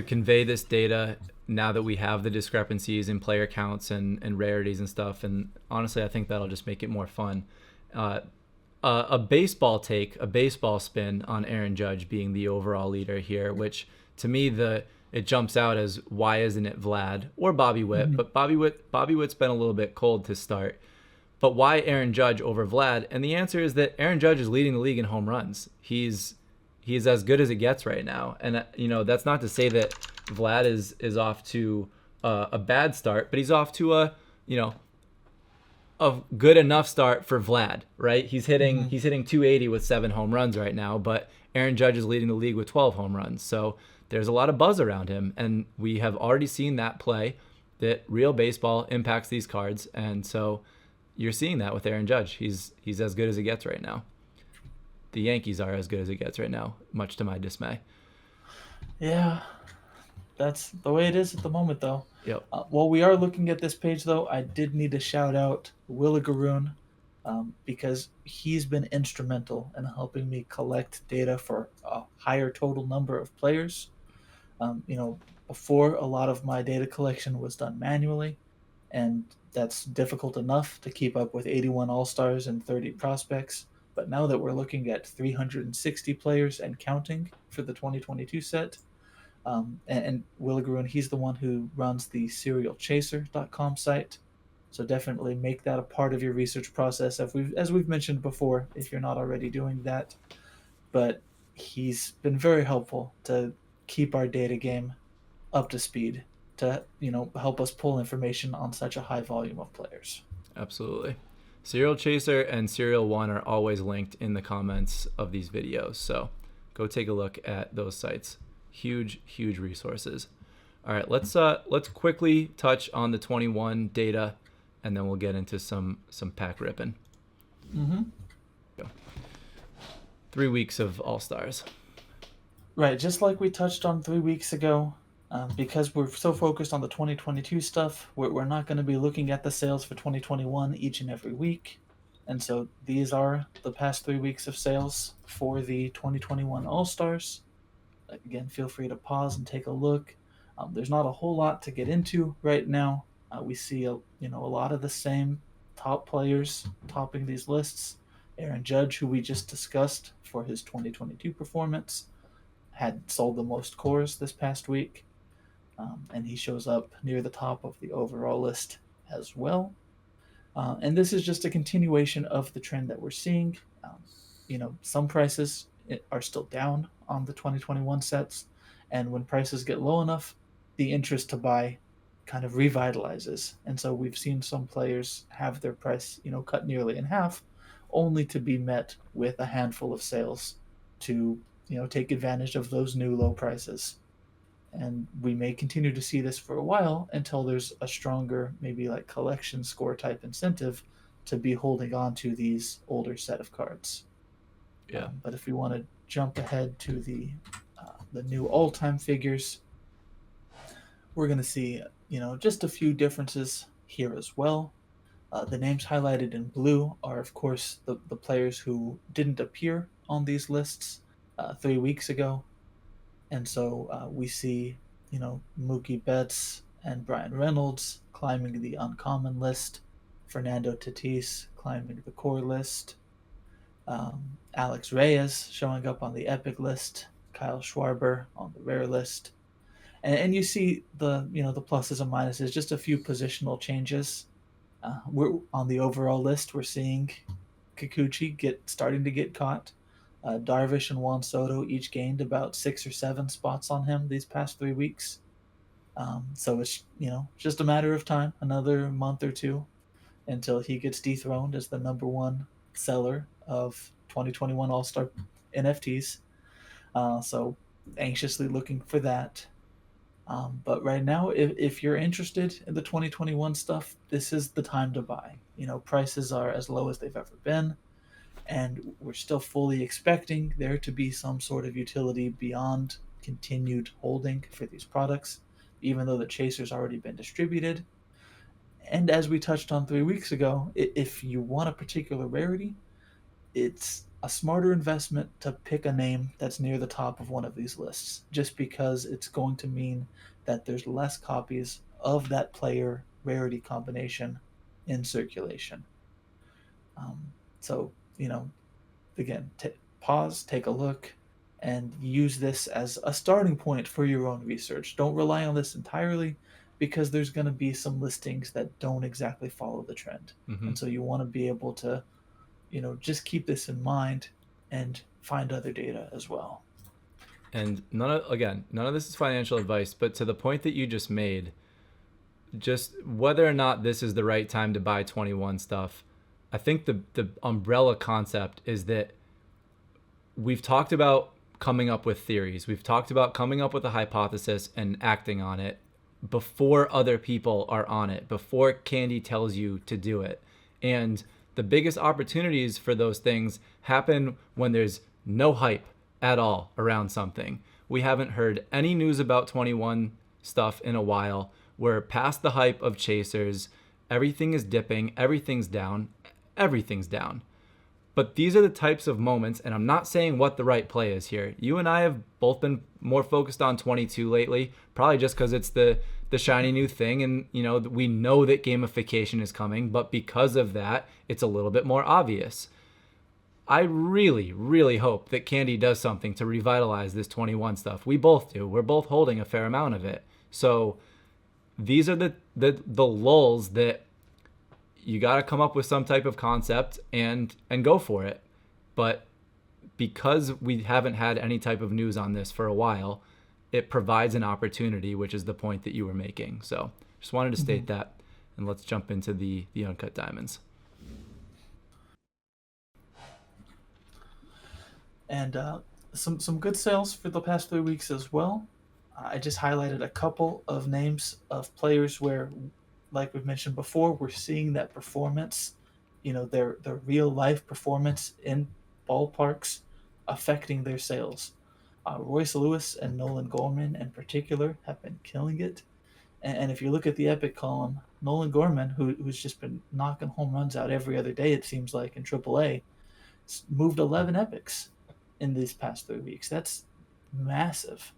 convey this data now that we have the discrepancies in player counts and rarities and stuff. And honestly, I think that'll just make it more fun. A baseball spin on Aaron Judge being the overall leader here, which to me it jumps out as, why isn't it Vlad or Bobby Witt? But Bobby Witt's been a little bit cold to start. But why Aaron Judge over Vlad? And the answer is that Aaron Judge is leading the league in home runs. He's as good as it gets right now. And that's not to say that Vlad is off to a bad start, but he's off to a good enough start for Vlad, right? He's hitting 280 with 7 home runs right now, but Aaron Judge is leading the league with 12 home runs. So there's a lot of buzz around him, and we have already seen that play, that real baseball impacts these cards. And so you're seeing that with Aaron Judge. He's as good as it gets right now. The Yankees are as good as it gets right now, much to my dismay. Yeah, that's the way it is at the moment, though. Yep. While we are looking at this page, though, I did need to shout out Willa Garoon, because he's been instrumental in helping me collect data for a higher total number of players. Before, a lot of my data collection was done manually, and that's difficult enough to keep up with 81 All-Stars and 30 prospects. But now that we're looking at 360 players and counting for the 2022 set, and Willa Garoon, he's the one who runs the serialchaser.com site. So definitely make that a part of your research process, as we've mentioned before, if you're not already doing that. But he's been very helpful to keep our data game up to speed, to help us pull information on such a high volume of players. Absolutely. Serial Chaser and Serial One are always linked in the comments of these videos, so go take a look at those sites. Huge resources. All right, let's quickly touch on the 21 data, and then we'll get into some pack ripping. Go. 3 weeks of All-Stars. Right, just like we touched on 3 weeks ago, because we're so focused on the 2022 stuff, we're not going to be looking at the sales for 2021 each and every week. And so these are the past 3 weeks of sales for the 2021 All-Stars. Again, feel free to pause and take a look. There's not a whole lot to get into right now, We see a lot of the same top players topping these lists. Aaron Judge, who we just discussed for his 2022 performance, had sold the most cores this past week, and he shows up near the top of the overall list as well. And this is just a continuation of the trend that we're seeing. Some prices are still down on the 2021 sets, and when prices get low enough, the interest to buy kind of revitalizes. And so we've seen some players have their price, cut nearly in half, only to be met with a handful of sales to, take advantage of those new low prices. And we may continue to see this for a while until there's a stronger, maybe like collection score type incentive to be holding on to these older set of cards. Yeah. But if we want to jump ahead to the new all-time figures, we're going to see just a few differences here as well. The names highlighted in blue are, of course, the players who didn't appear on these lists 3 weeks ago. And so we see, Mookie Betts and Brian Reynolds climbing the uncommon list, Fernando Tatis climbing the core list, Alex Reyes showing up on the epic list, Kyle Schwarber on the rare list. And you see the pluses and minuses, just a few positional changes. We're on the overall list. We're seeing Kikuchi starting to get caught. Darvish and Juan Soto each gained about 6 or 7 spots on him these past 3 weeks. So it's just a matter of time, another month or two, until he gets dethroned as the number one seller of 2021 All-Star NFTs. So anxiously looking for that. But right now, if you're interested in the 2021 stuff, this is the time to buy. Prices are as low as they've ever been, and we're still fully expecting there to be some sort of utility beyond continued holding for these products, even though the chaser's already been distributed. And as we touched on 3 weeks ago, if you want a particular rarity, it's a smarter investment to pick a name that's near the top of one of these lists, just because it's going to mean that there's less copies of that player rarity combination in circulation. So, again, pause, take a look, and use this as a starting point for your own research. Don't rely on this entirely, because there's going to be some listings that don't exactly follow the trend. Mm-hmm. And so you want to be able to just keep this in mind and find other data as well. And none of this is financial advice, but to the point that you just made, just whether or not this is the right time to buy 21 stuff, I think the umbrella concept is that we've talked about coming up with theories. We've talked about coming up with a hypothesis and acting on it before other people are on it, before Candy tells you to do it. And the biggest opportunities for those things happen when there's no hype at all around something. We haven't heard any news about 21 stuff in a while. We're past the hype of chasers. Everything is dipping. Everything's down. But these are the types of moments, and I'm not saying what the right play is here. You and I have both been more focused on 22 lately, probably just because it's the shiny new thing, and we know that gamification is coming, but because of that, it's a little bit more obvious. I really, really hope that Candy does something to revitalize this 21 stuff. We both do. We're both holding a fair amount of it. So these are the lulls that you got to come up with some type of concept and go for it. But because we haven't had any type of news on this for a while, it provides an opportunity, which is the point that you were making. So just wanted to state that, and let's jump into the uncut diamonds. And some good sales for the past 3 weeks as well. I just highlighted a couple of names of players where, like we've mentioned before, we're seeing that performance, their real life performance in ballparks affecting their sales. Royce Lewis and Nolan Gorman in particular have been killing it. And if you look at the epic column, Nolan Gorman, who's just been knocking home runs out every other day, it seems like, in AAA, moved 11 epics in these past 3 weeks. That's massive.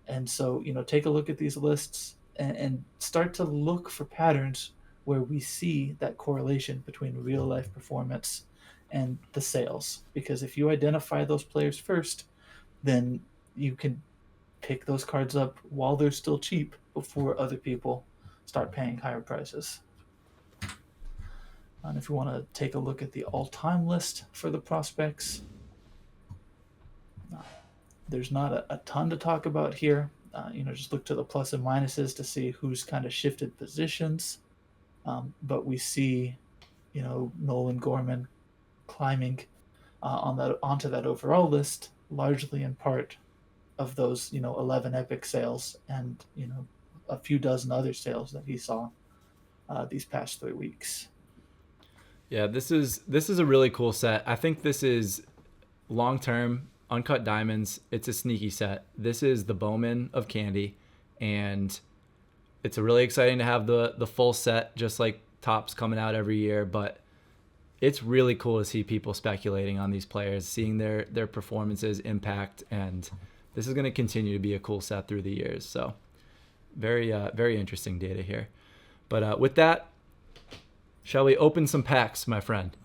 And so, take a look at these lists. and start to look for patterns where we see that correlation between real life performance and the sales. Because if you identify those players first, then you can pick those cards up while they're still cheap before other people start paying higher prices. And if you want to take a look at the all-time list for the prospects, there's not a ton to talk about here. Just look to the plus and minuses to see who's kind of shifted positions. But we see, Nolan Gorman climbing onto that overall list, largely in part of those 11 epic sales and a few dozen other sales that he saw these past 3 weeks. Yeah, this is a really cool set. I think this is long term uncut diamonds. It's a sneaky set. This is the Bowman of Candy, and it's really exciting to have the full set, just like Topps coming out every year. But it's really cool to see people speculating on these players, seeing their performances impact, and this is going to continue to be a cool set through the years. So very very interesting data here. But with that, shall we open some packs, my friend?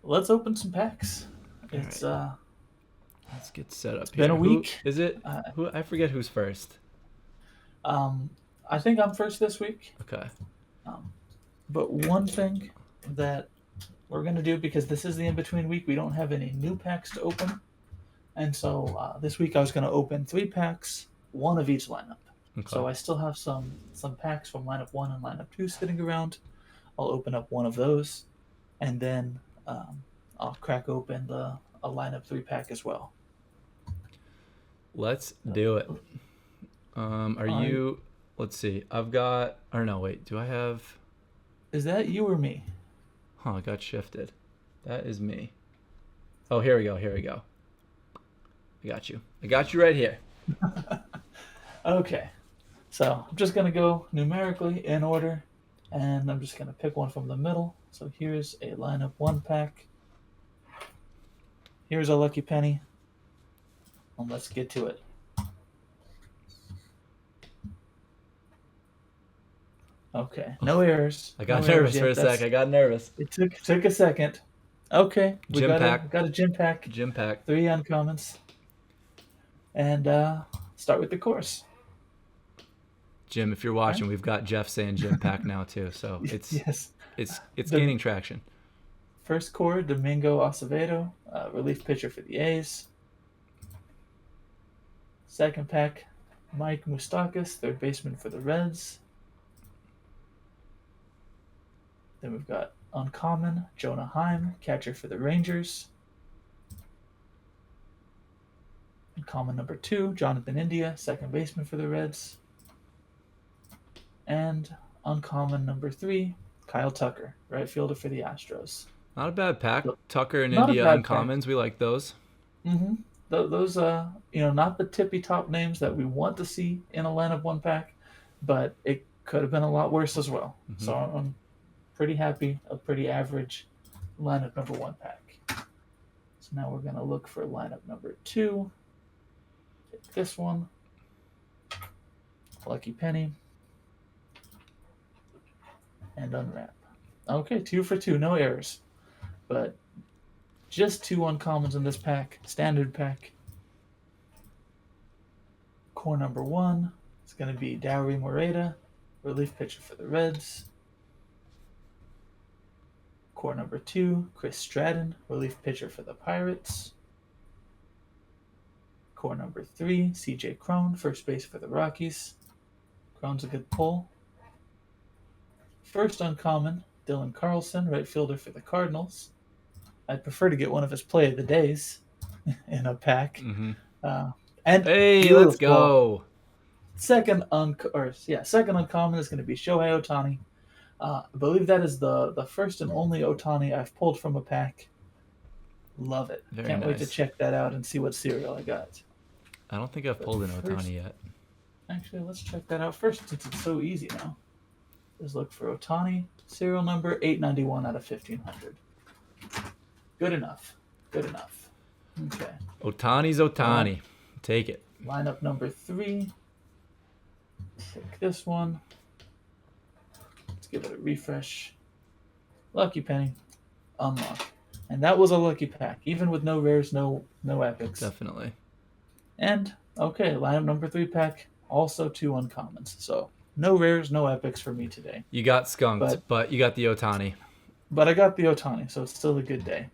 Let's open some packs. It's right. Let's get set up. It's been a week. Who is it? Who I forget who's first. I think I'm first this week. Okay. But one thing that we're going to do, because this is the in-between week, we don't have any new packs to open. And so this week I was going to open 3 packs, one of each lineup. Okay. So I still have some packs from lineup 1 and lineup 2 sitting around. I'll open up one of those, and then I'll crack open a lineup 3 pack as well. Let's do it. Are you... Let's see. I've got... Or no, wait. Do I have... Is that you or me? Huh, it got shifted. That is me. Oh, here we go. I got you. I got you right here. Okay. So I'm just going to go numerically in order, and I'm just going to pick one from the middle. So here's a lineup 1 pack. Here's a lucky penny. And let's get to it. Okay, no errors. I got nervous for a sec. I got nervous. It took a second. Okay, we got a gym pack. Gym pack. 3 uncommons. And start with the course. Jim, if you're watching, we've got Jeff saying gym pack now too, so it's yes. It's gaining traction. First core, Domingo Acevedo, relief pitcher for the A's. Second pack, Mike Moustakas, third baseman for the Reds. Then we've got uncommon, Jonah Heim, catcher for the Rangers. Uncommon number 2, Jonathan India, second baseman for the Reds. And uncommon number 3, Kyle Tucker, right fielder for the Astros. Not a bad pack. Tucker and India uncommons. Pack. We like those. Mm-hmm. Those, not the tippy top names that we want to see in a lineup 1 pack, but it could have been a lot worse as well. Mm-hmm. So I'm pretty happy. A pretty average lineup number 1 pack. So now we're going to look for lineup number 2. Take this one. Lucky penny. And unwrap. Okay, 2 for 2, no errors. But just 2 uncommons in this pack, standard pack. Core number 1 is going to be Dowry Moreta, relief pitcher for the Reds. Core number 2, Chris Stratton, relief pitcher for the Pirates. Core number 3, CJ Cron, first base for the Rockies. Cron's a good pull. First uncommon, Dylan Carlson, right fielder for the Cardinals. I'd prefer to get one of his play of the days in a pack. Mm-hmm. And hey, let's go. Second uncommon is going to be Shohei Ohtani. I believe that is the first and only Ohtani I've pulled from a pack. Love it. Can't wait to check that out and see what cereal I got. I don't think I've pulled an Ohtani yet. Actually, let's check that out first since it's so easy now. Just look for Ohtani, serial number 891 out of 1500. Good enough. Okay. Ohtani's Ohtani. Take it. Lineup number 3. Pick this one. Let's give it a refresh. Lucky penny. Unlock. And that was a lucky pack, even with no rares, no epics. Definitely. And okay, lineup number 3 pack, also 2 uncommons. So no rares, no epics for me today. You got skunked, but you got the Otani. But I got the Otani, so it's still a good day.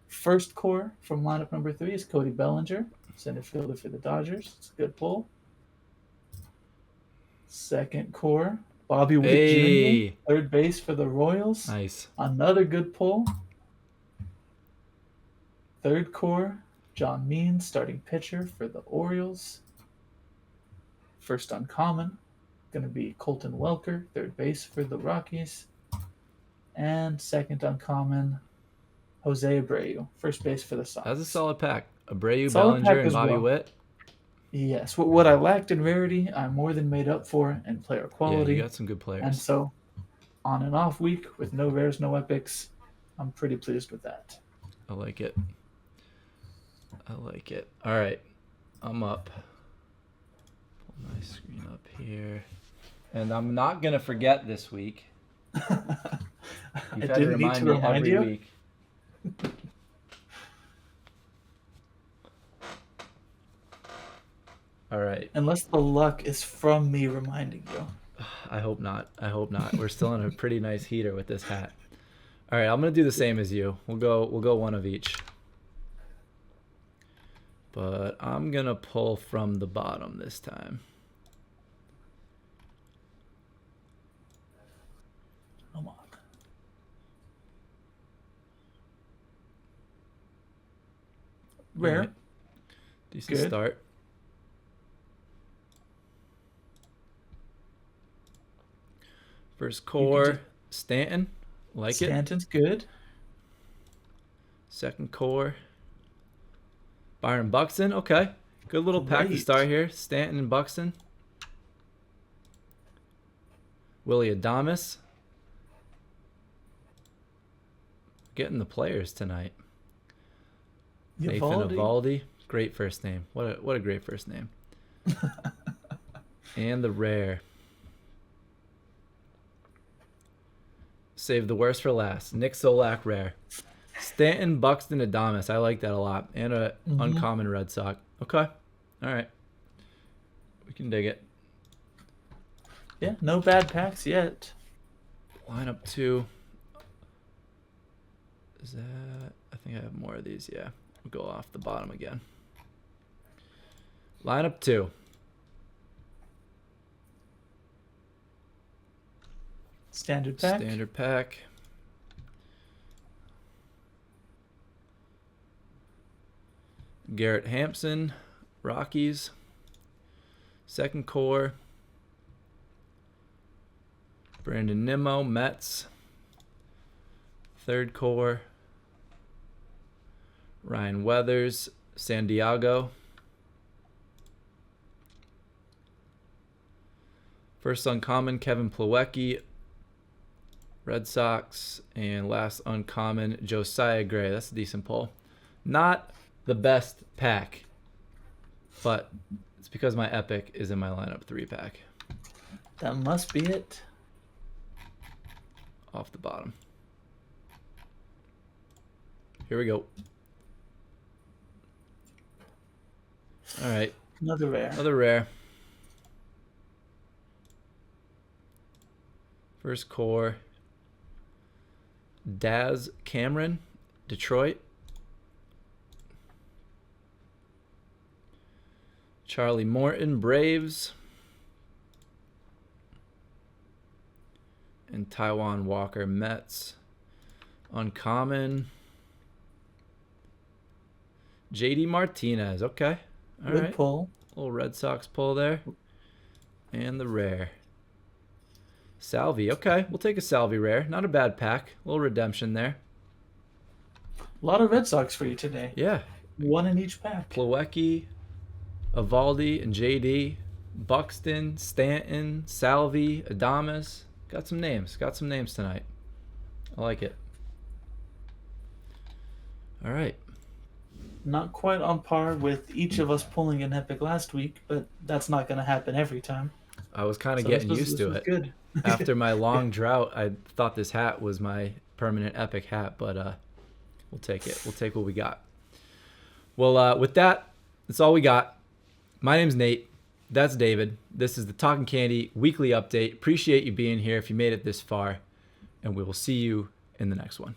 First core from lineup number 3 is Cody Bellinger, center fielder for the Dodgers. It's a good pull. Second core, Bobby Witt Jr., third base for the Royals. Nice. Another good pull. Third core, John Means, starting pitcher for the Orioles. First uncommon, going to be Colton Welker, third base for the Rockies. And second uncommon, Jose Abreu, first base for the Sox. That's a solid pack. Abreu, Bellinger, and Bobby Witt. Yes. What I lacked in rarity, I more than made up for in player quality. Yeah, you got some good players. And so, on an off week with no rares, no epics, I'm pretty pleased with that. I like it. All right. I'm up. Pull my screen up here. And I'm not going to forget this week. You've had to remind me every week. All right. Unless the luck is from me reminding you. I hope not. We're still in a pretty nice heater with this hat. All right, I'm gonna do the same as you. We'll go one of each. But I'm gonna pull from the bottom this time. Come on. Rare. Right. Decent Good. start. First core, Stanton. Stanton's good. Second core, Byron Buxton. Okay. Good little pack to start here. Stanton and Buxton. Willie Adames. Getting the players tonight. Nathan Eovaldi. Great first name. What a great first name. And the rare. Save the worst for last. Nick Solak rare. Stanton, Buxton, Adames. I like that a lot. And a uncommon Red Sox. Okay. All right. We can dig it. Yeah, no bad packs yet. Lineup 2. Is that... I think I have more of these. Yeah. We'll go off the bottom again. Lineup 2. Standard pack. Standard pack. Garrett Hampson, Rockies. Second core. Brandon Nimmo, Mets. Third core. Ryan Weathers, San Diego. First uncommon, Kevin Plawecki, Red Sox. And last uncommon, Josiah Gray. That's a decent pull. Not the best pack, but it's because my epic is in my lineup 3 pack. That must be it. Off the bottom. Here we go. All right. Another rare. Another rare. First core. Daz Cameron, Detroit. Charlie Morton, Braves. And Taiwan Walker, Mets. Uncommon. JD Martinez. Okay. All right. Good pull. Little Red Sox pull there. And the rare. Salvi. Okay. We'll take a Salvi rare. Not a bad pack. A little redemption there. A lot of Red Sox for you today. Yeah. One in each pack. Plawecki, Eovaldi, and JD. Buxton, Stanton, Salvi, Adames. Got some names. Got some names tonight. I like it. All right. Not quite on par with each of us pulling an epic last week, but that's not going to happen every time. I was kind of So getting used to this was it. good. After my long drought, I thought this hat was my permanent epic hat, but we'll take it. We'll take what we got. Well, with that, that's all we got. My name's Nate. That's David. This is the Talking Candy weekly update. Appreciate you being here if you made it this far, and we will see you in the next one.